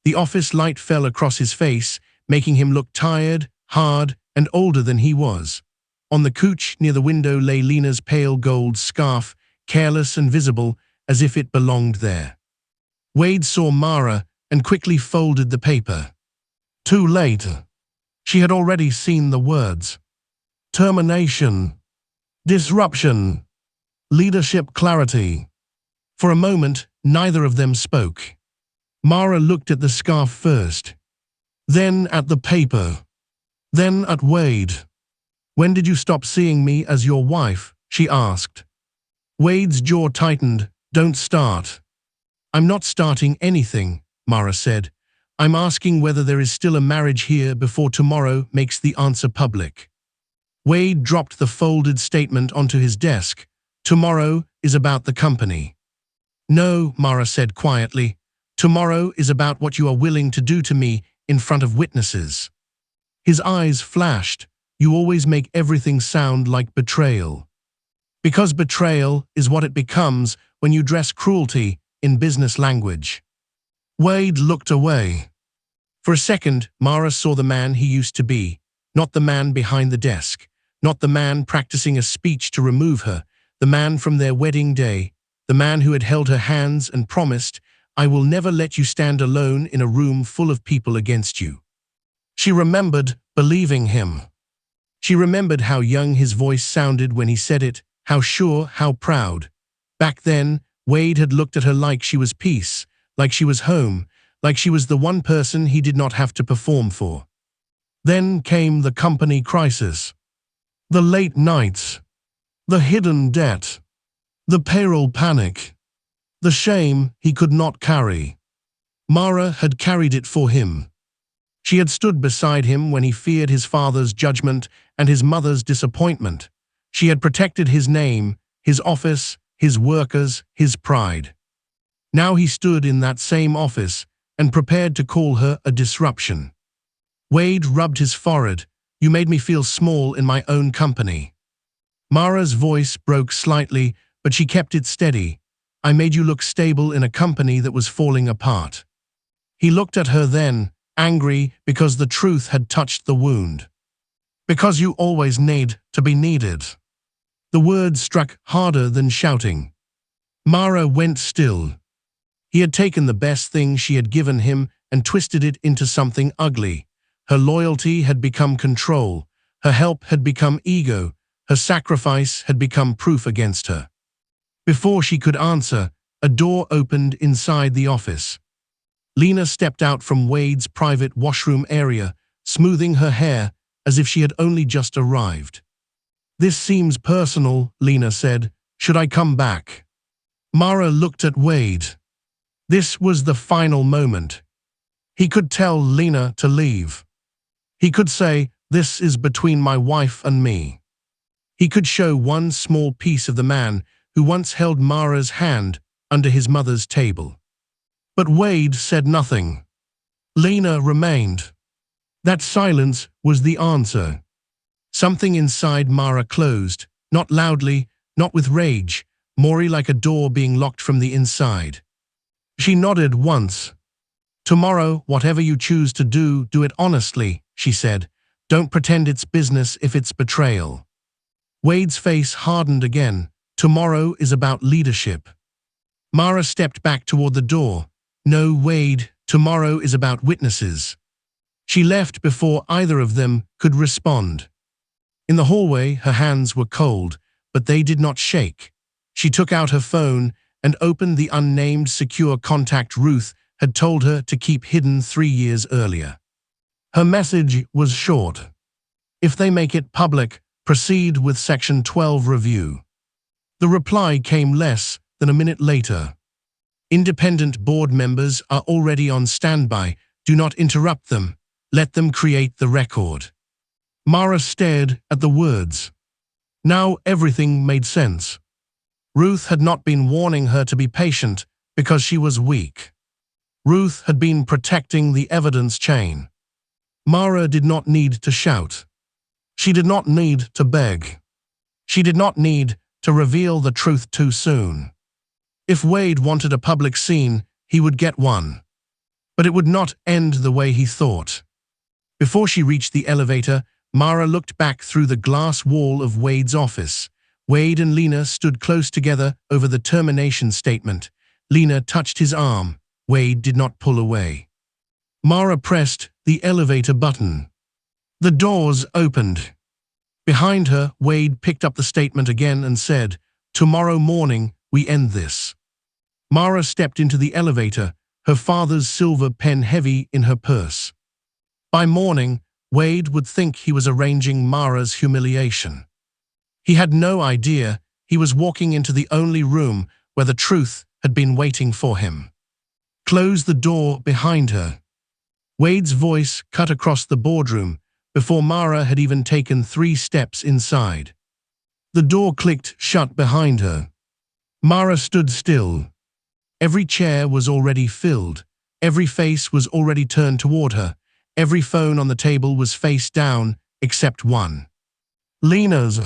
The office light fell across his face, making him look tired, hard, and older than he was. On the couch near the window lay Lena's pale gold scarf, careless and visible, as if it belonged there. Wade saw Mara and quickly folded the paper. Too late. She had already seen the words. Termination. Disruption. Leadership clarity. For a moment, neither of them spoke. Mara looked at the scarf first, then at the paper, then at Wade. When did you stop seeing me as your wife? She asked. Wade's jaw tightened. Don't start. I'm not starting anything, Mara said. I'm asking whether there is still a marriage here before tomorrow makes the answer public. Wade dropped the folded statement onto his desk. Tomorrow is about the company. No, Mara said quietly. Tomorrow is about what you are willing to do to me in front of witnesses. His eyes flashed. You always make everything sound like betrayal. Because betrayal is what it becomes when you dress cruelty in business language. Wade looked away. For a second, Mara saw the man he used to be, not the man behind the desk, not the man practicing a speech to remove her, the man from their wedding day, the man who had held her hands and promised, I will never let you stand alone in a room full of people against you." She remembered believing him. She remembered how young his voice sounded when he said it, how sure, how proud. Back then, Wade had looked at her like she was peace, like she was home, like she was the one person he did not have to perform for. Then came the company crisis. The late nights. The hidden debt. The payroll panic. The shame he could not carry. Mara had carried it for him. She had stood beside him when he feared his father's judgment and his mother's disappointment. She had protected his name, his office, his workers, his pride. Now he stood in that same office and prepared to call her a disruption. Wade rubbed his forehead. "You made me feel small in my own company." Mara's voice broke slightly, but she kept it steady. "I made you look stable in a company that was falling apart." He looked at her then, angry because the truth had touched the wound. "Because you always need to be needed." The words struck harder than shouting. Mara went still. He had taken the best thing she had given him and twisted it into something ugly. Her loyalty had become control. Her help had become ego. Her sacrifice had become proof against her. Before she could answer, a door opened inside the office. Lena stepped out from Wade's private washroom area, smoothing her hair as if she had only just arrived. "This seems personal," Lena said. "Should I come back?" Mara looked at Wade. This was the final moment. He could tell Lena to leave. He could say, "This is between my wife and me." He could show one small piece of the man who once held Mara's hand under his mother's table. But Wade said nothing. Lena remained. That silence was the answer. Something inside Mara closed, not loudly, not with rage, more like a door being locked from the inside. She nodded once. "Tomorrow, whatever you choose to do, do it honestly," she said. "Don't pretend it's business if it's betrayal." Wade's face hardened again. Tomorrow is about leadership. Mara stepped back toward the door. "No, Wade, tomorrow is about witnesses." She left before either of them could respond. In the hallway, her hands were cold, but they did not shake. She took out her phone and opened the unnamed secure contact Ruth had told her to keep hidden 3 years earlier. Her message was short. "If they make it public, proceed with Section 12 review." The reply came less than a minute later. "Independent board members are already on standby. Do not interrupt them. Let them create the record." Mara stared at the words. Now everything made sense. Ruth had not been warning her to be patient because she was weak. Ruth had been protecting the evidence chain. Mara did not need to shout. She did not need to beg. She did not need to reveal the truth too soon. If Wade wanted a public scene, he would get one. But it would not end the way he thought. Before she reached the elevator, Mara looked back through the glass wall of Wade's office. Wade and Lena stood close together over the termination statement. Lena touched his arm. Wade did not pull away. Mara pressed the elevator button. The doors opened. Behind her, Wade picked up the statement again and said, "Tomorrow morning, we end this." Mara stepped into the elevator, her father's silver pen heavy in her purse. By morning, Wade would think he was arranging Mara's humiliation. He had no idea he was walking into the only room where the truth had been waiting for him. "Close the door behind her." Wade's voice cut across the boardroom before Mara had even taken 3 steps inside. The door clicked shut behind her. Mara stood still. Every chair was already filled. Every face was already turned toward her. Every phone on the table was face down, except one. Lena's.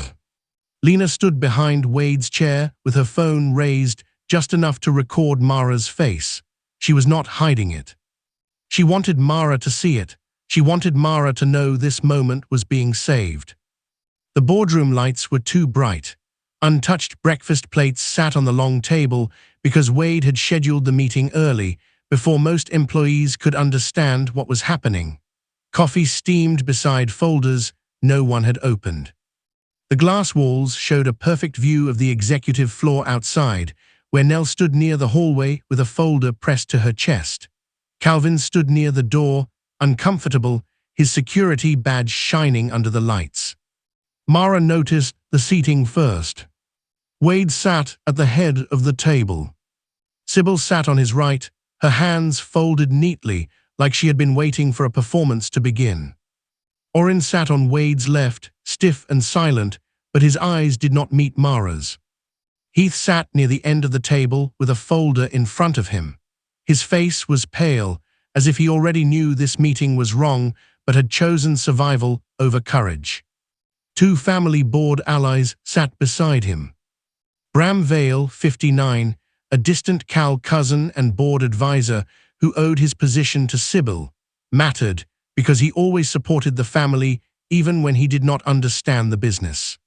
Lena stood behind Wade's chair with her phone raised just enough to record Mara's face. She was not hiding it. She wanted Mara to see it. She wanted Mara to know this moment was being saved. The boardroom lights were too bright. Untouched breakfast plates sat on the long table because Wade had scheduled the meeting early, before most employees could understand what was happening. Coffee steamed beside folders no one had opened. The glass walls showed a perfect view of the executive floor outside, where Nell stood near the hallway with a folder pressed to her chest. Calvin stood near the door, uncomfortable, his security badge shining under the lights. Mara noticed the seating first. Wade sat at the head of the table. Sybil sat on his right, her hands folded neatly, like she had been waiting for a performance to begin. Orrin sat on Wade's left, stiff and silent, but his eyes did not meet Mara's. Heath sat near the end of the table with a folder in front of him. His face was pale, as if he already knew this meeting was wrong but had chosen survival over courage. Two family board allies sat beside him. Bram Vale, 59, a distant Cal cousin and board advisor who owed his position to Sybil, mattered because he always supported the family even when he did not understand the business.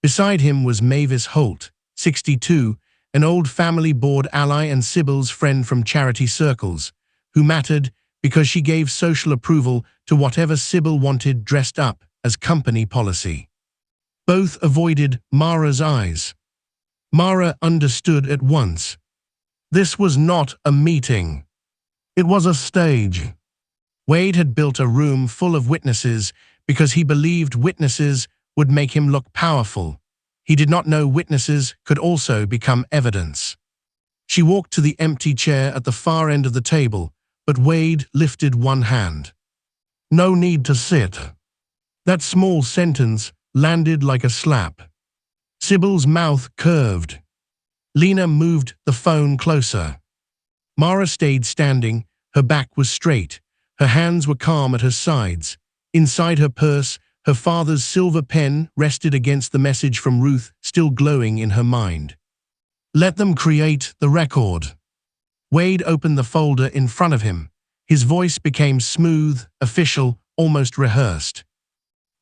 Beside him was Mavis Holt, 62, an old family board ally and Sybil's friend from charity circles, who mattered because she gave social approval to whatever Sybil wanted dressed up as company policy. Both avoided Mara's eyes. Mara understood at once. This was not a meeting. It was a stage. Wade had built a room full of witnesses because he believed witnesses would make him look powerful. He did not know witnesses could also become evidence. She walked to the empty chair at the far end of the table, but Wade lifted one hand. No need to sit. That small sentence landed like a slap. Sybil's mouth curved. Lena moved the phone closer. Mara stayed standing, her back was straight. Her hands were calm at her sides. Inside her purse, her father's silver pen rested against the message from Ruth still glowing in her mind. Let them create the record. Wade opened the folder in front of him. His voice became smooth, official, almost rehearsed.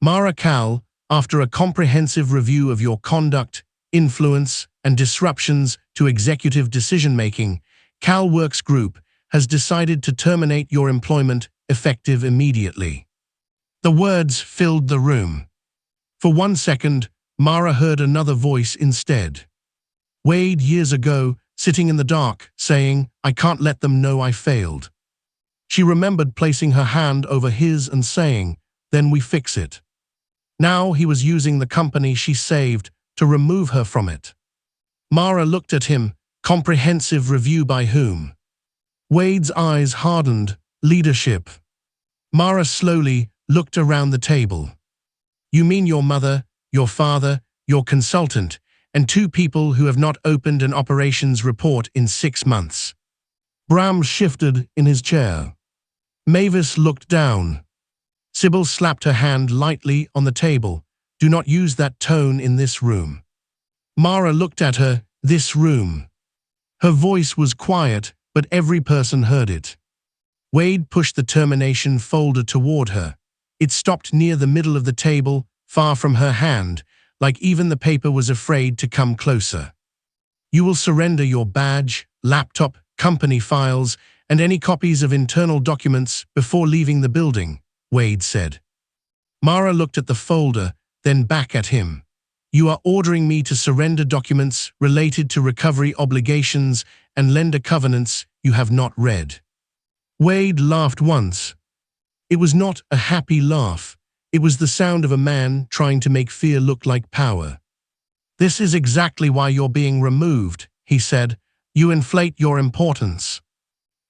Mara Cal, after a comprehensive review of your conduct, influence, and disruptions to executive decision-making, Cal Works Group has decided to terminate your employment effective immediately. The words filled the room. For 1 second, Mara heard another voice instead. Wade, years ago, sitting in the dark, saying, I can't let them know I failed. She remembered placing her hand over his and saying, then we fix it. Now he was using the company she saved to remove her from it. Mara looked at him, comprehensive review by whom? Wade's eyes hardened, leadership. Mara slowly looked around the table. You mean your mother, your father, your consultant, and 2 people who have not opened an operations report in 6 months. Bram shifted in his chair. Mavis looked down. Sybil slapped her hand lightly on the table. Do not use that tone in this room. Mara looked at her, this room. Her voice was quiet, but every person heard it. Wade pushed the termination folder toward her. It stopped near the middle of the table, far from her hand, like even the paper was afraid to come closer. You will surrender your badge, laptop, company files, and any copies of internal documents before leaving the building, Wade said. Mara looked at the folder, then back at him. You are ordering me to surrender documents related to recovery obligations and lender covenants you have not read. Wade laughed once. It was not a happy laugh. It was the sound of a man trying to make fear look like power. This is exactly why you're being removed, he said. You inflate your importance.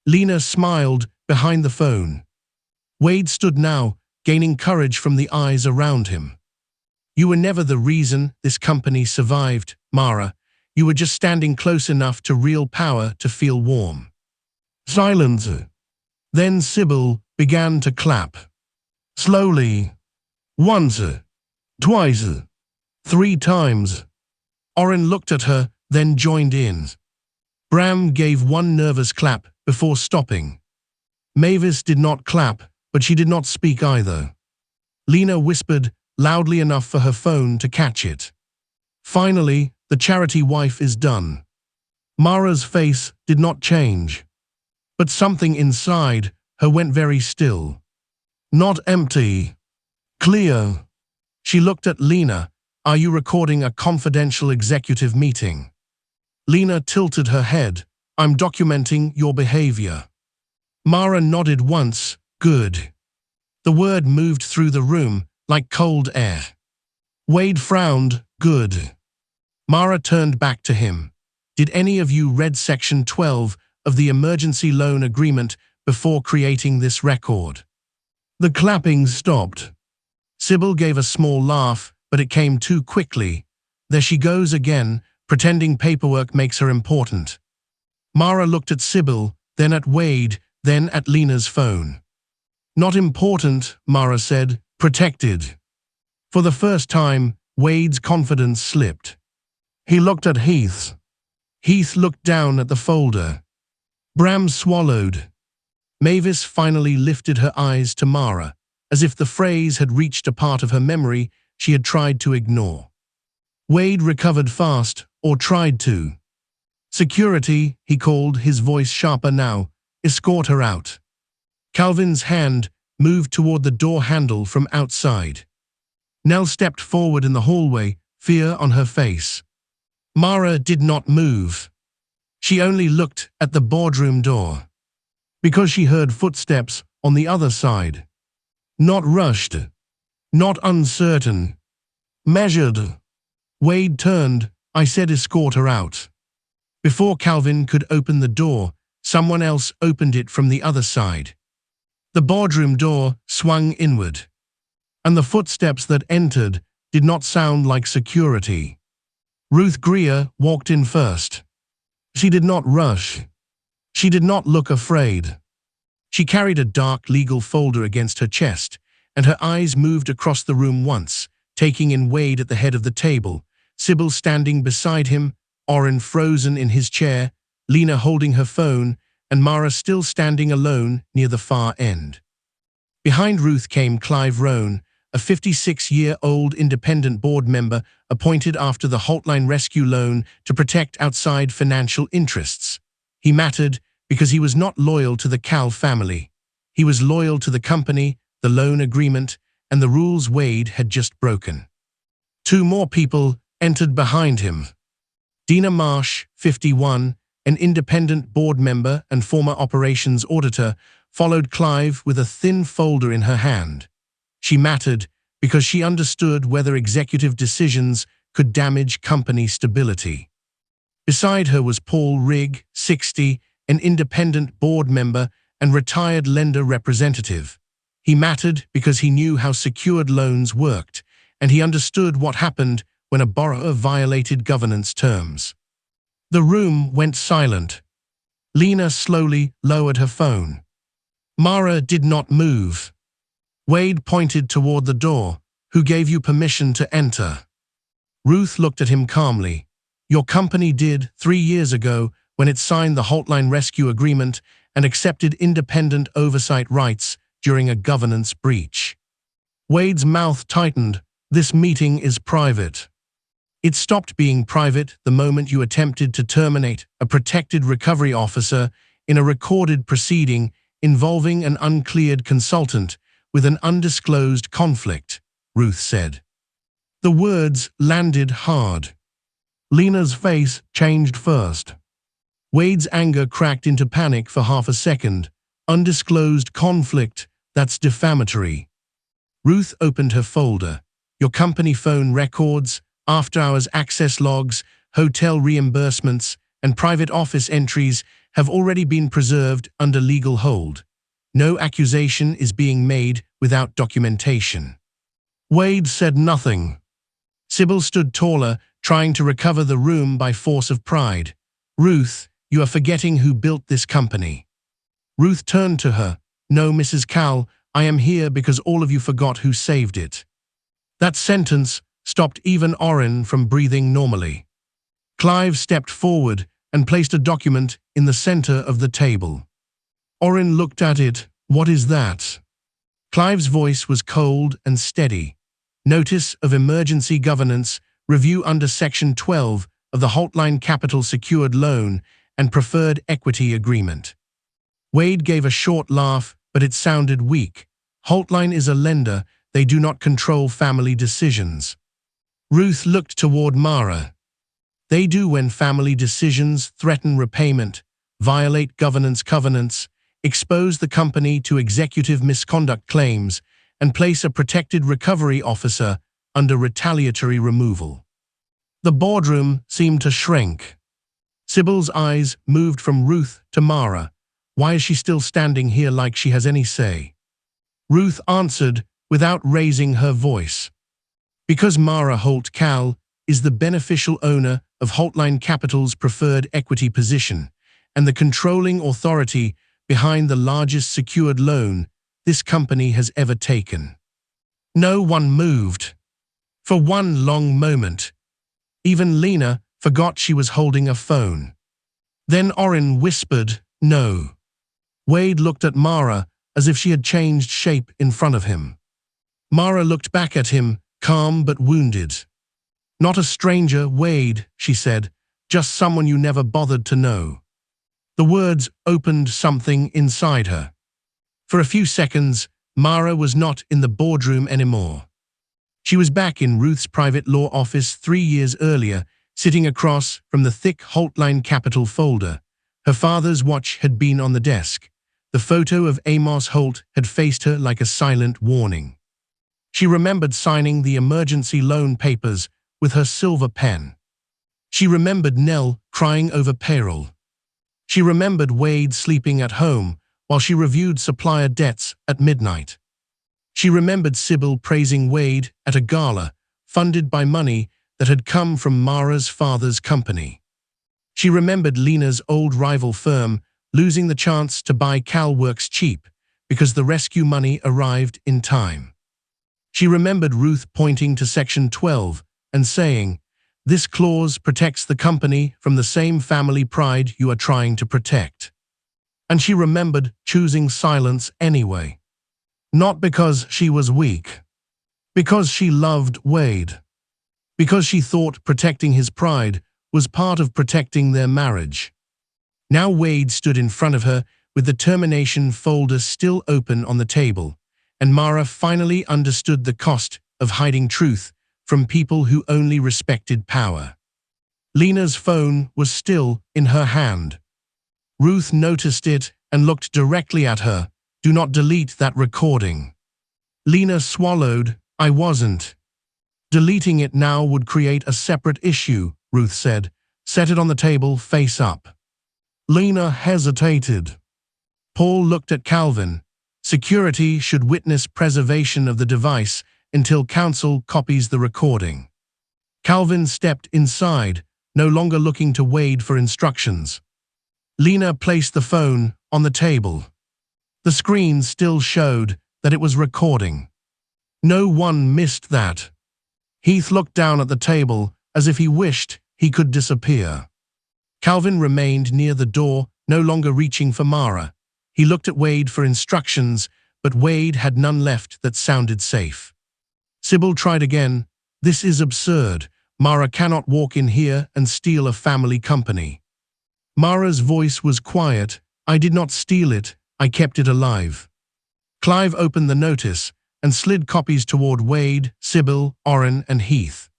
Lena smiled behind the phone. Wade stood now, gaining courage from the eyes around him. You were never the reason this company survived, Mara. You were just standing close enough to real power to feel warm. Silence. Then Sybil began to clap. Slowly. Once. Twice. 3 times. Orrin looked at her, then joined in. Bram gave one nervous clap before stopping. Mavis did not clap, but she did not speak either. Lena whispered, loudly enough for her phone to catch it. Finally, the charity wife is done. Mara's face did not change, but something inside her went very still. Not empty. Clear. She looked at Lena. Are you recording a confidential executive meeting? Lena tilted her head. I'm documenting your behavior. Mara nodded once. Good. The word moved through the room like cold air. Wade frowned. Good. Mara turned back to him. Did any of you read Section 12 of the Emergency Loan Agreement before creating this record? The clapping stopped. Sybil gave a small laugh, but it came too quickly. There she goes again, pretending paperwork makes her important. Mara looked at Sybil, then at Wade, then at Lena's phone. Not important, Mara said, protected. For the first time, Wade's confidence slipped. He looked at Heath. Heath looked down at the folder. Bram swallowed. Mavis finally lifted her eyes to Mara, as if the phrase had reached a part of her memory she had tried to ignore. Wade recovered fast, or tried to. Security, he called, his voice sharper now. Escort her out. Calvin's hand moved toward the door handle from outside. Nell stepped forward in the hallway, fear on her face. Mara did not move. She only looked at the boardroom door. Because she heard footsteps on the other side. Not rushed. Not uncertain. Measured. Wade turned. I said escort her out. Before Calvin could open the door, someone else opened it from the other side. The boardroom door swung inward. And the footsteps that entered did not sound like security. Ruth Greer walked in first. She did not rush. She did not look afraid. She carried a dark legal folder against her chest, and her eyes moved across the room once, taking in Wade at the head of the table, Sybil standing beside him, Orrin frozen in his chair, Lena holding her phone, and Mara still standing alone near the far end. Behind Ruth came Clive Roan, a 56-year-old independent board member appointed after the Hotline Rescue loan to protect outside financial interests. He mattered because he was not loyal to the Cal family. He was loyal to the company, the loan agreement, and the rules Wade had just broken. Two more people entered behind him. Dina Marsh, 51, an independent board member and former operations auditor, followed Clive with a thin folder in her hand. She mattered because she understood whether executive decisions could damage company stability. Beside her was Paul Rigg, 60, an independent board member and retired lender representative. He mattered because he knew how secured loans worked, and he understood what happened when a borrower violated governance terms. The room went silent. Lena slowly lowered her phone. Mara did not move. Wade pointed toward the door. Who gave you permission to enter? Ruth looked at him calmly. Your company did 3 years ago when it signed the Hotline Rescue Agreement and accepted independent oversight rights during a governance breach. Wade's mouth tightened. This meeting is private. It stopped being private the moment you attempted to terminate a protected recovery officer in a recorded proceeding involving an uncleared consultant with an undisclosed conflict, Ruth said. The words landed hard. Lena's face changed first. Wade's anger cracked into panic for half a second. Undisclosed conflict, that's defamatory. Ruth opened her folder. Your company phone records, after-hours access logs, hotel reimbursements, and private office entries have already been preserved under legal hold. No accusation is being made without documentation. Wade said nothing. Sybil stood taller, trying to recover the room by force of pride. Ruth, you are forgetting who built this company. Ruth turned to her. No, Mrs. Cal, I am here because all of you forgot who saved it. That sentence stopped even Orrin from breathing normally. Clive stepped forward and placed a document in the center of the table. Orrin looked at it. What is that? Clive's voice was cold and steady. Notice of emergency governance Review under Section 12 of the Hotline Capital Secured Loan and Preferred Equity Agreement. Wade gave a short laugh, but it sounded weak. Hotline is a lender. They do not control family decisions. Ruth looked toward Mara. They do when family decisions threaten repayment, violate governance covenants, expose the company to executive misconduct claims, and place a protected recovery officer under retaliatory removal. The boardroom seemed to shrink. Sybil's eyes moved from Ruth to Mara. Why is she still standing here like she has any say? Ruth answered without raising her voice. Because Mara Holt Cal is the beneficial owner of Hotline Capital's preferred equity position and the controlling authority behind the largest secured loan this company has ever taken. No one moved. For one long moment, even Lena forgot she was holding a phone. Then Orrin whispered, "No." Wade looked at Mara as if she had changed shape in front of him. Mara looked back at him, calm but wounded. "Not a stranger, Wade," she said, "just someone you never bothered to know." The words opened something inside her. For a few seconds, Mara was not in the boardroom anymore. She was back in Ruth's private law office 3 years earlier, sitting across from the thick Hotline Capital folder. Her father's watch had been on the desk. The photo of Amos Holt had faced her like a silent warning. She remembered signing the emergency loan papers with her silver pen. She remembered Nell crying over payroll. She remembered Wade sleeping at home while she reviewed supplier debts at midnight. She remembered Sybil praising Wade at a gala funded by money that had come from Mara's father's company. She remembered Lena's old rival firm losing the chance to buy CalWorks cheap because the rescue money arrived in time. She remembered Ruth pointing to Section 12 and saying, "This clause protects the company from the same family pride you are trying to protect." And she remembered choosing silence anyway. Not because she was weak. Because she loved Wade. Because she thought protecting his pride was part of protecting their marriage. Now Wade stood in front of her with the termination folder still open on the table, and Mara finally understood the cost of hiding truth from people who only respected power. Lena's phone was still in her hand. Ruth noticed it and looked directly at her. "Do not delete that recording." Lena swallowed. "I wasn't." "Deleting it now would create a separate issue," Ruth said. "Set it on the table face up." Lena hesitated. Paul looked at Calvin. "Security should witness preservation of the device until counsel copies the recording." Calvin stepped inside, no longer looking to Wade for instructions. Lena placed the phone on the table. The screen still showed that it was recording. No one missed that. Heath looked down at the table as if he wished he could disappear. Calvin remained near the door, no longer reaching for Mara. He looked at Wade for instructions, but Wade had none left that sounded safe. Sybil tried again. "This is absurd. Mara cannot walk in here and steal a family company." Mara's voice was quiet. "I did not steal it. I kept it alive." Clive opened the notice and slid copies toward Wade, Sybil, Orrin, and Heath.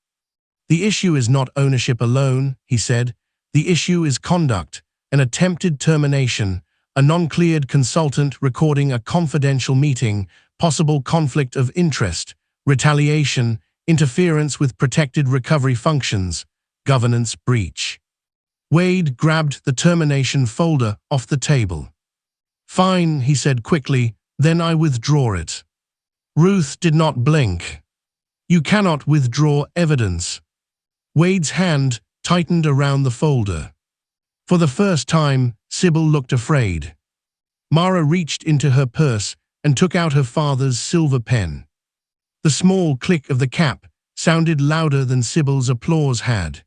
"The issue is not ownership alone," he said. "The issue is conduct, an attempted termination, a non-cleared consultant recording a confidential meeting, possible conflict of interest, retaliation, interference with protected recovery functions, governance breach." Wade grabbed the termination folder off the table. "Fine," he said quickly, "then I withdraw it." Ruth did not blink. "You cannot withdraw evidence." Wade's hand tightened around the folder. For the first time, Sybil looked afraid. Mara reached into her purse and took out her father's silver pen. The small click of the cap sounded louder than Sybil's applause had.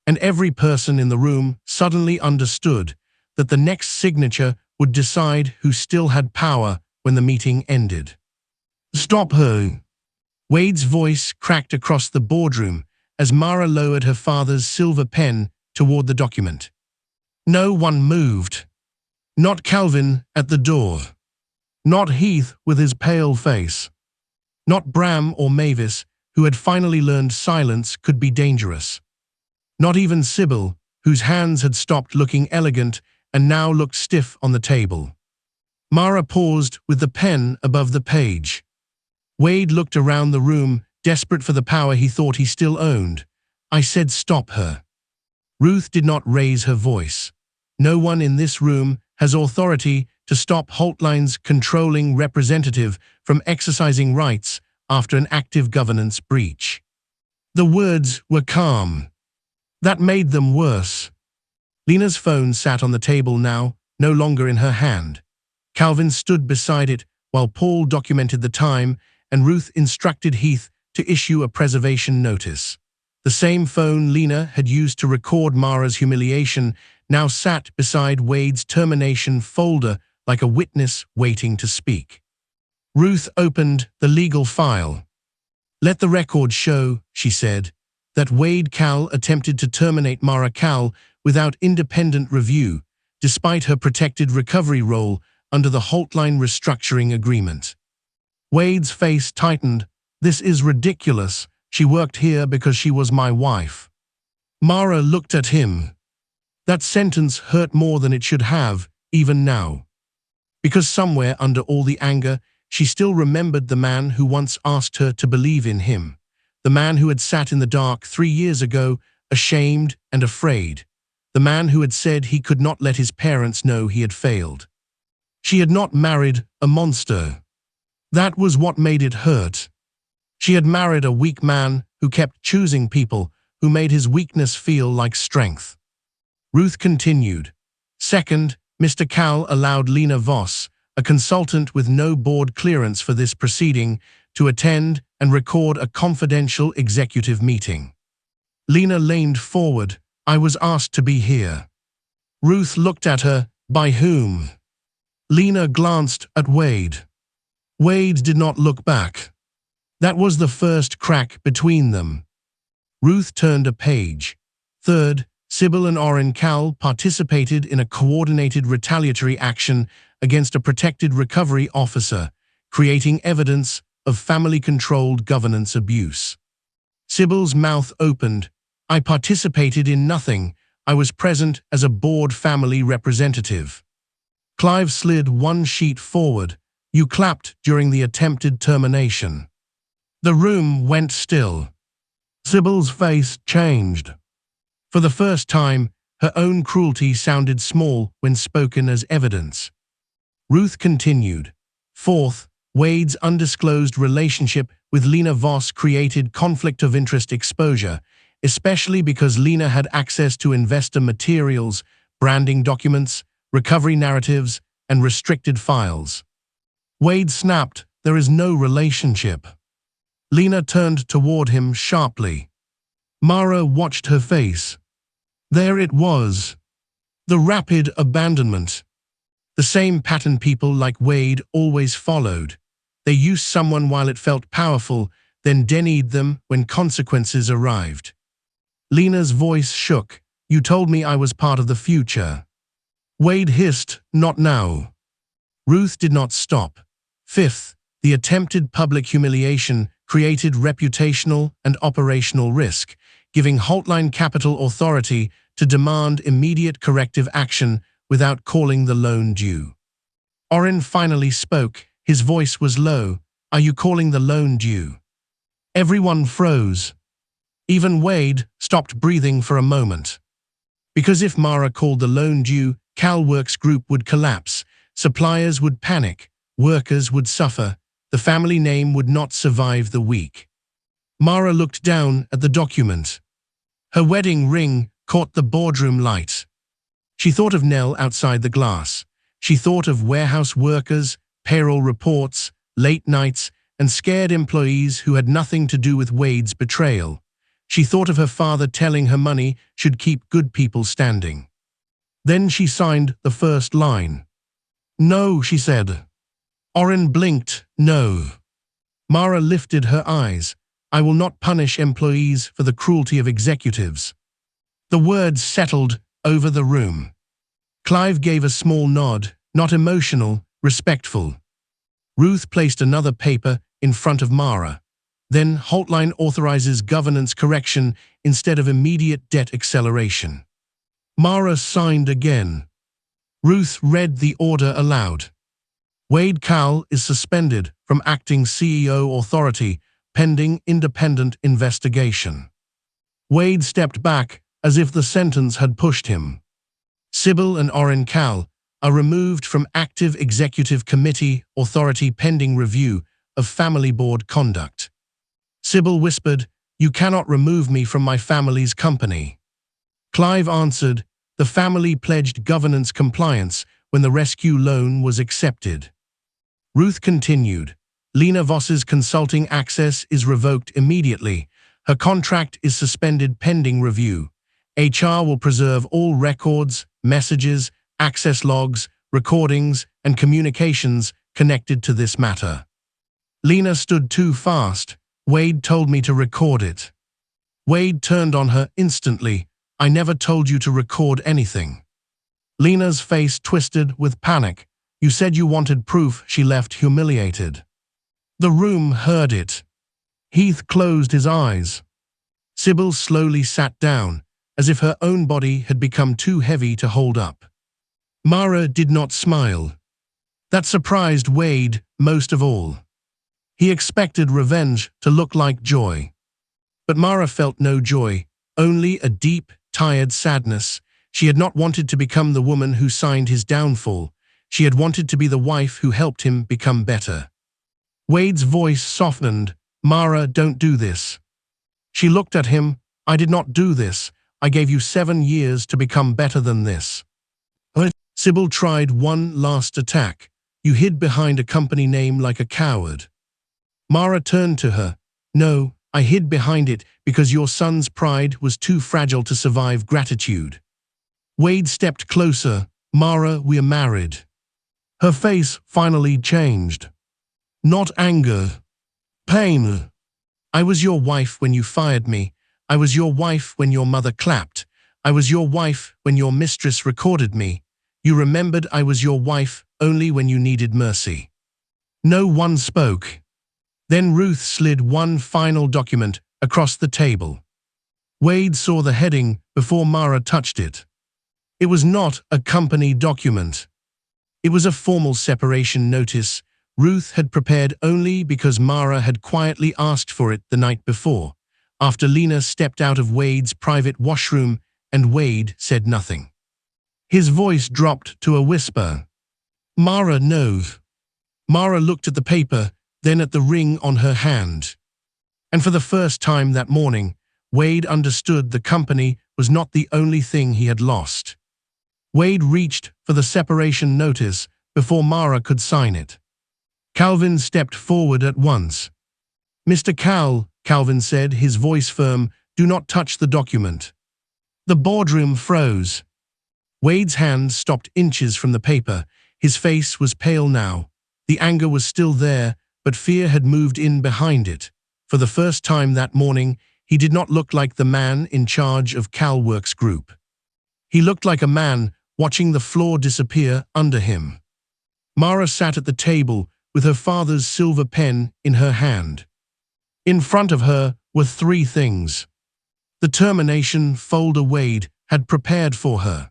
And every person in the room suddenly understood that the next signature would decide who still had power when the meeting ended. "Stop her!" Wade's voice cracked across the boardroom as Mara lowered her father's silver pen toward the document. No one moved. Not Calvin at the door. Not Heath with his pale face. Not Bram or Mavis, who had finally learned silence could be dangerous. Not even Sybil, whose hands had stopped looking elegant and now looked stiff on the table. Mara paused with the pen above the page. Wade looked around the room, desperate for the power he thought he still owned. I said stop her. Ruth did not raise her voice. No one in this room has authority to stop Holtline's controlling representative from exercising rights after an active governance breach. The words were calm. That made them worse. Lena's phone sat on the table now, no longer in her hand. Calvin stood beside it while Paul documented the time, and Ruth instructed Heath to issue a preservation notice. The same phone Lena had used to record Mara's humiliation now sat beside Wade's termination folder like a witness waiting to speak. Ruth opened the legal file. Let the record show, she said, that Wade Cal attempted to terminate Mara Cal without independent review, despite her protected recovery role under the Holtline restructuring agreement. Wade's face tightened. This is ridiculous. She worked here because she was my wife. Mara looked at him. That sentence hurt more than it should have, even now. Because somewhere under all the anger, she still remembered the man who once asked her to believe in him. The man who had sat in the dark 3 years ago, ashamed and afraid. The man who had said he could not let his parents know he had failed. She had not married a monster. That was what made it hurt. She had married a weak man who kept choosing people who made his weakness feel like strength. Ruth continued. Second, Mr. Cal allowed Lena Voss, a consultant with no board clearance for this proceeding, to attend and record a confidential executive meeting. Lena leaned forward. I was asked to be here. Ruth looked at her. By whom? Lena glanced at Wade. Wade did not look back. That was the first crack between them. Ruth turned a page. Third, Sybil and Orrin Cal participated in a coordinated retaliatory action against a protected recovery officer, creating evidence of family-controlled governance abuse. Sybil's mouth opened. I participated in nothing. I was present as a board family representative. Clive slid one sheet forward. You clapped during the attempted termination. The room went still. Sybil's face changed. For the first time, her own cruelty sounded small when spoken as evidence. Ruth continued. Fourth, Wade's undisclosed relationship with Lena Voss created conflict of interest exposure, especially because Lena had access to investor materials, branding documents, recovery narratives, and restricted files. Wade snapped, there is no relationship. Lena turned toward him sharply. Mara watched her face. There it was. The rapid abandonment. The same pattern people like Wade always followed. They used someone while it felt powerful, then denied them when consequences arrived. Lena's voice shook. You told me I was part of the future. Wade hissed, not now. Ruth did not stop. Fifth, the attempted public humiliation created reputational and operational risk, giving Holtline Capital authority to demand immediate corrective action without calling the loan due. Orrin finally spoke. His voice was low. Are you calling the loan due? Everyone froze. Even Wade stopped breathing for a moment. Because if Mara called the loan due, CalWorks Group would collapse, suppliers would panic, workers would suffer, the family name would not survive the week. Mara looked down at the document. Her wedding ring caught the boardroom light. She thought of Nell outside the glass. She thought of warehouse workers, payroll reports, late nights, and scared employees who had nothing to do with Wade's betrayal. She thought of her father telling her money should keep good people standing. Then she signed the first line. No, she said. Orrin blinked, no. Mara lifted her eyes. I will not punish employees for the cruelty of executives." The words settled over the room. Clive gave a small nod, not emotional, respectful. Ruth placed another paper in front of Mara. Then Holtline authorizes governance correction instead of immediate debt acceleration. Mara signed again. Ruth read the order aloud. Wade Cowell is suspended from acting CEO authority pending independent investigation. Wade stepped back as if the sentence had pushed him. Sybil and Orrin Cowell are removed from active executive committee authority pending review of family board conduct. Sybil whispered, "You cannot remove me from my family's company." Clive answered, "The family pledged governance compliance when the rescue loan was accepted." Ruth continued, "Lena Voss's consulting access is revoked immediately. Her contract is suspended pending review. HR will preserve all records, messages, access logs, recordings, and communications connected to this matter." Lena stood too fast. "Wade told me to record it." Wade turned on her instantly. "I never told you to record anything." Lena's face twisted with panic. "You said you wanted proof." She left humiliated. The room heard it. Heath closed his eyes. Sybil slowly sat down, as if her own body had become too heavy to hold up. Mara did not smile. That surprised Wade most of all. He expected revenge to look like joy. But Mara felt no joy, only a deep, tired sadness. She had not wanted to become the woman who signed his downfall. She had wanted to be the wife who helped him become better. Wade's voice softened. "Mara, don't do this." She looked at him. "I did not do this. I gave you 7 years to become better than this." Sybil tried one last attack. "You hid behind a company name like a coward." Mara turned to her. "No, I hid behind it because your son's pride was too fragile to survive gratitude." Wade stepped closer. "Mara, we are married." Her face finally changed. Not anger. Pain. "I was your wife when you fired me. I was your wife when your mother clapped. I was your wife when your mistress recorded me. You remembered I was your wife only when you needed mercy." No one spoke. Then Ruth slid one final document across the table. Wade saw the heading before Mara touched it. It was not a company document. It was a formal separation notice Ruth had prepared only because Mara had quietly asked for it the night before, after Lena stepped out of Wade's private washroom and Wade said nothing. His voice dropped to a whisper. "Mara, no." Mara looked at the paper, then at the ring on her hand. And for the first time that morning, Wade understood the company was not the only thing he had lost. Wade reached for the separation notice before Mara could sign it. Calvin stepped forward at once. "Mr. Cowell," Calvin said, his voice firm, "do not touch the document." The boardroom froze. Wade's hand stopped inches from the paper. His face was pale now. The anger was still there, but fear had moved in behind it. For the first time that morning, he did not look like the man in charge of CalWorks Group. He looked like a man watching the floor disappear under him. Mara sat at the table with her father's silver pen in her hand. In front of her were 3 things. The termination folder Wade had prepared for her.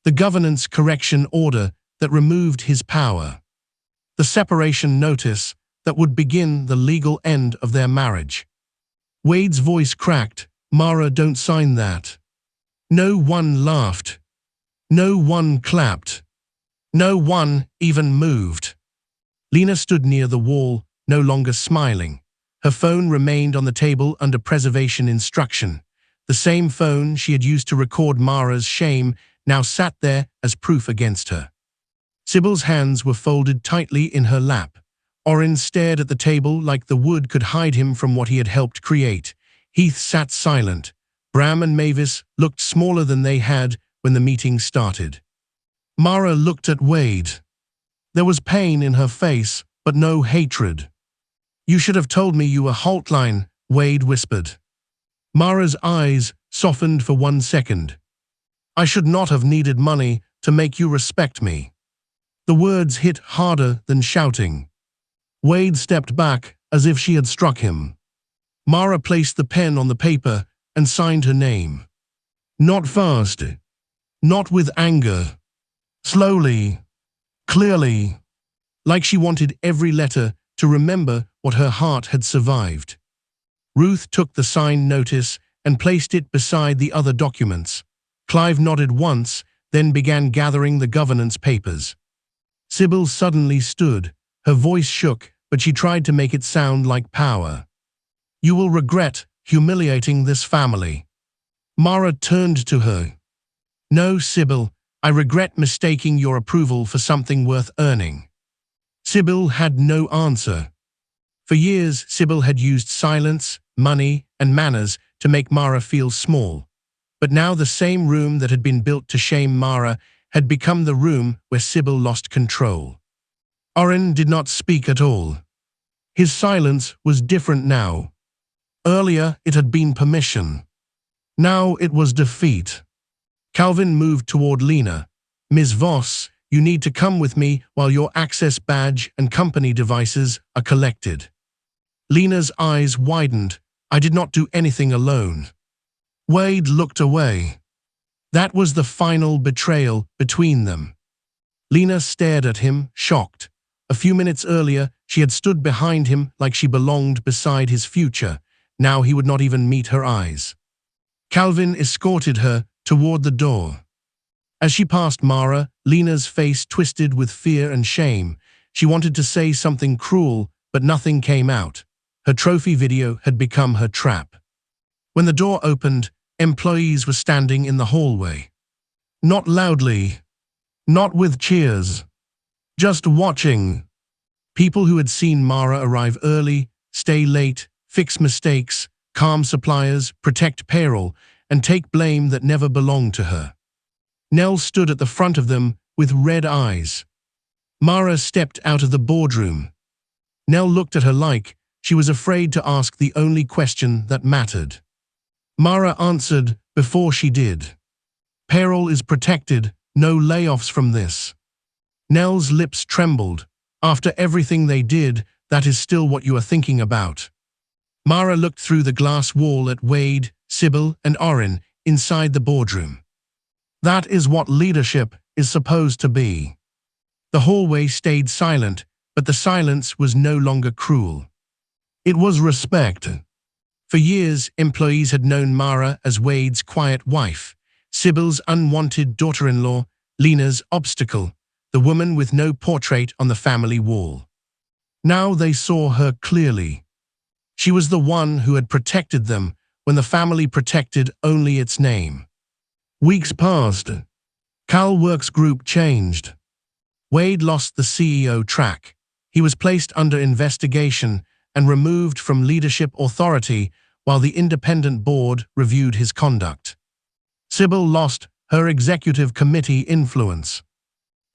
The governance correction order that removed his power. The separation notice that would begin the legal end of their marriage. Wade's voice cracked. "Mara, don't sign that." No one laughed. No one clapped. No one even moved. Lena stood near the wall, no longer smiling. Her phone remained on the table under preservation instruction. The same phone she had used to record Mara's shame now sat there as proof against her. Sybil's hands were folded tightly in her lap. Orrin stared at the table like the wood could hide him from what he had helped create. Heath sat silent. Bram and Mavis looked smaller than they had when the meeting started. Mara looked at Wade. There was pain in her face, but no hatred. "You should have told me you were Holtline," Wade whispered. Mara's eyes softened for 1 second. I should not have needed money to make you respect me. The words hit harder than shouting. Wade stepped back as if she had struck him. Mara placed the pen on the paper and signed her name. Not fast. Not with anger. Slowly. Clearly. Like she wanted every letter to remember what her heart had survived. Ruth took the signed notice and placed it beside the other documents. Clive nodded once, then began gathering the governance papers. Sybil suddenly stood. Her voice shook, but she tried to make it sound like power. You will regret humiliating this family. Mara turned to her. No, Sybil, I regret mistaking your approval for something worth earning. Sybil had no answer. For years, Sybil had used silence, money, and manners to make Mara feel small. But now the same room that had been built to shame Mara had become the room where Sybil lost control. Orrin did not speak at all. His silence was different now. Earlier, it had been permission. Now it was defeat. Calvin moved toward Lena. Ms. Voss, you need to come with me while your access badge and company devices are collected. Lena's eyes widened. I did not do anything alone. Wade looked away. That was the final betrayal between them. Lena stared at him, shocked. A few minutes earlier, she had stood behind him like she belonged beside his future. Now he would not even meet her eyes. Calvin escorted her toward the door. As she passed Mara, Lena's face twisted with fear and shame. She wanted to say something cruel, but nothing came out. Her trophy video had become her trap. When the door opened, employees were standing in the hallway. Not loudly, not with cheers, just watching. People who had seen Mara arrive early, stay late, fix mistakes, calm suppliers, protect payroll, and take blame that never belonged to her. Nell stood at the front of them with red eyes. Mara stepped out of the boardroom. Nell looked at her like she was afraid to ask the only question that mattered. Mara answered before she did. Payroll is protected, no layoffs from this. Nell's lips trembled. After everything they did, that is still what you are thinking about. Mara looked through the glass wall at Wade, Sybil, and Orrin inside the boardroom. That is what leadership is supposed to be. The hallway stayed silent, but the silence was no longer cruel. It was respect. For years, employees had known Mara as Wade's quiet wife, Sybil's unwanted daughter-in-law, Lena's obstacle, the woman with no portrait on the family wall. Now they saw her clearly. She was the one who had protected them when the family protected only its name. Weeks passed. Cal Works Group changed. Wade lost the CEO track. He was placed under investigation and removed from leadership authority while the independent board reviewed his conduct. Sybil lost her executive committee influence.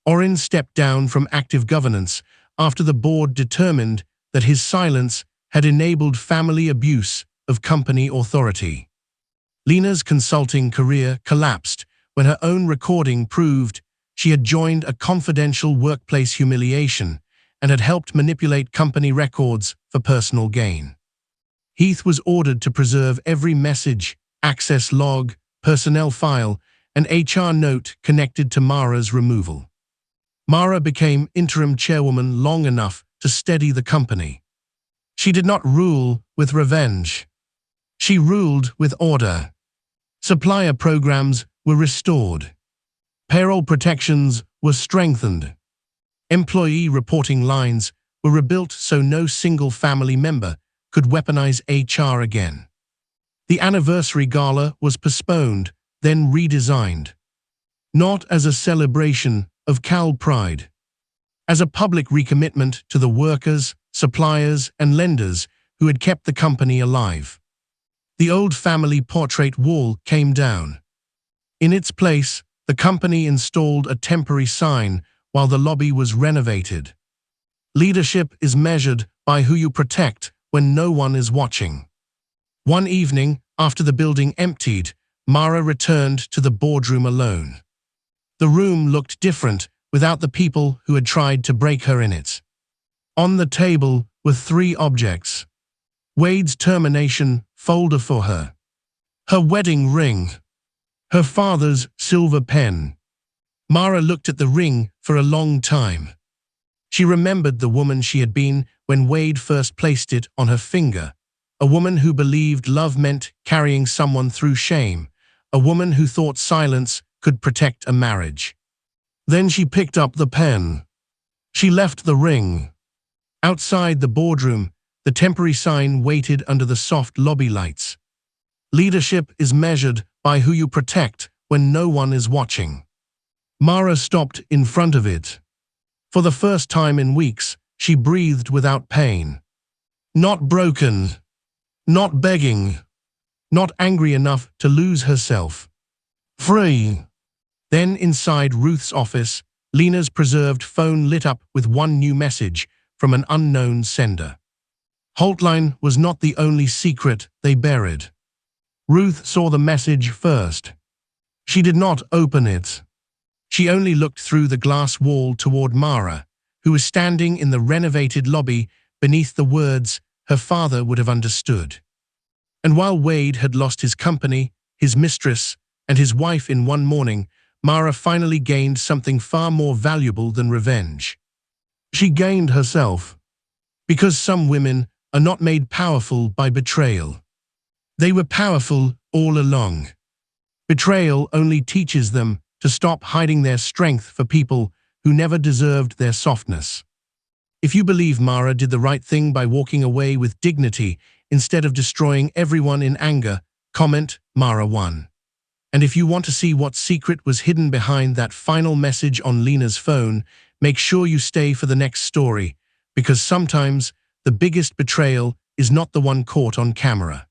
Orrin stepped down from active governance after the board determined that his silence had enabled family abuse of company authority. Lena's consulting career collapsed when her own recording proved she had joined a confidential workplace humiliation and had helped manipulate company records for personal gain. Heath was ordered to preserve every message, access log, personnel file, and HR note connected to Mara's removal. Mara became interim chairwoman long enough to steady the company. She did not rule with revenge. She ruled with order. Supplier programs were restored. Payroll protections were strengthened. Employee reporting lines were rebuilt so no single family member could weaponize HR again. The anniversary gala was postponed, then redesigned. Not as a celebration of Cal pride, as a public recommitment to the workers, suppliers, and lenders who had kept the company alive. The old family portrait wall came down. In its place, the company installed a temporary sign while the lobby was renovated. Leadership is measured by who you protect when no one is watching. One evening, after the building emptied, Mara returned to the boardroom alone. The room looked different without the people who had tried to break her in it. On the table were 3 objects. Wade's termination folder for her wedding ring, her father's silver pen. Mara looked at the ring for a long time. She remembered the woman she had been when Wade first placed it on her finger, a woman who believed love meant carrying someone through shame, a woman who thought silence could protect a marriage. Then she picked up the pen. She left the ring. Outside the boardroom, the temporary sign waited under the soft lobby lights. Leadership is measured by who you protect when no one is watching. Mara stopped in front of it. For the first time in weeks, she breathed without pain. Not broken, not begging, not angry enough to lose herself. Free. Then inside Ruth's office, Lena's preserved phone lit up with one new message from an unknown sender. Holtline was not the only secret they buried. Ruth saw the message first. She did not open it. She only looked through the glass wall toward Mara, who was standing in the renovated lobby beneath the words her father would have understood. And while Wade had lost his company, his mistress, and his wife in one morning, Mara finally gained something far more valuable than revenge. She gained herself. Because some women are not made powerful by betrayal. They were powerful all along. Betrayal only teaches them to stop hiding their strength for people who never deserved their softness. If you believe Mara did the right thing by walking away with dignity instead of destroying everyone in anger, comment Mara won. And if you want to see what secret was hidden behind that final message on Lena's phone, make sure you stay for the next story, because sometimes the biggest betrayal is not the one caught on camera.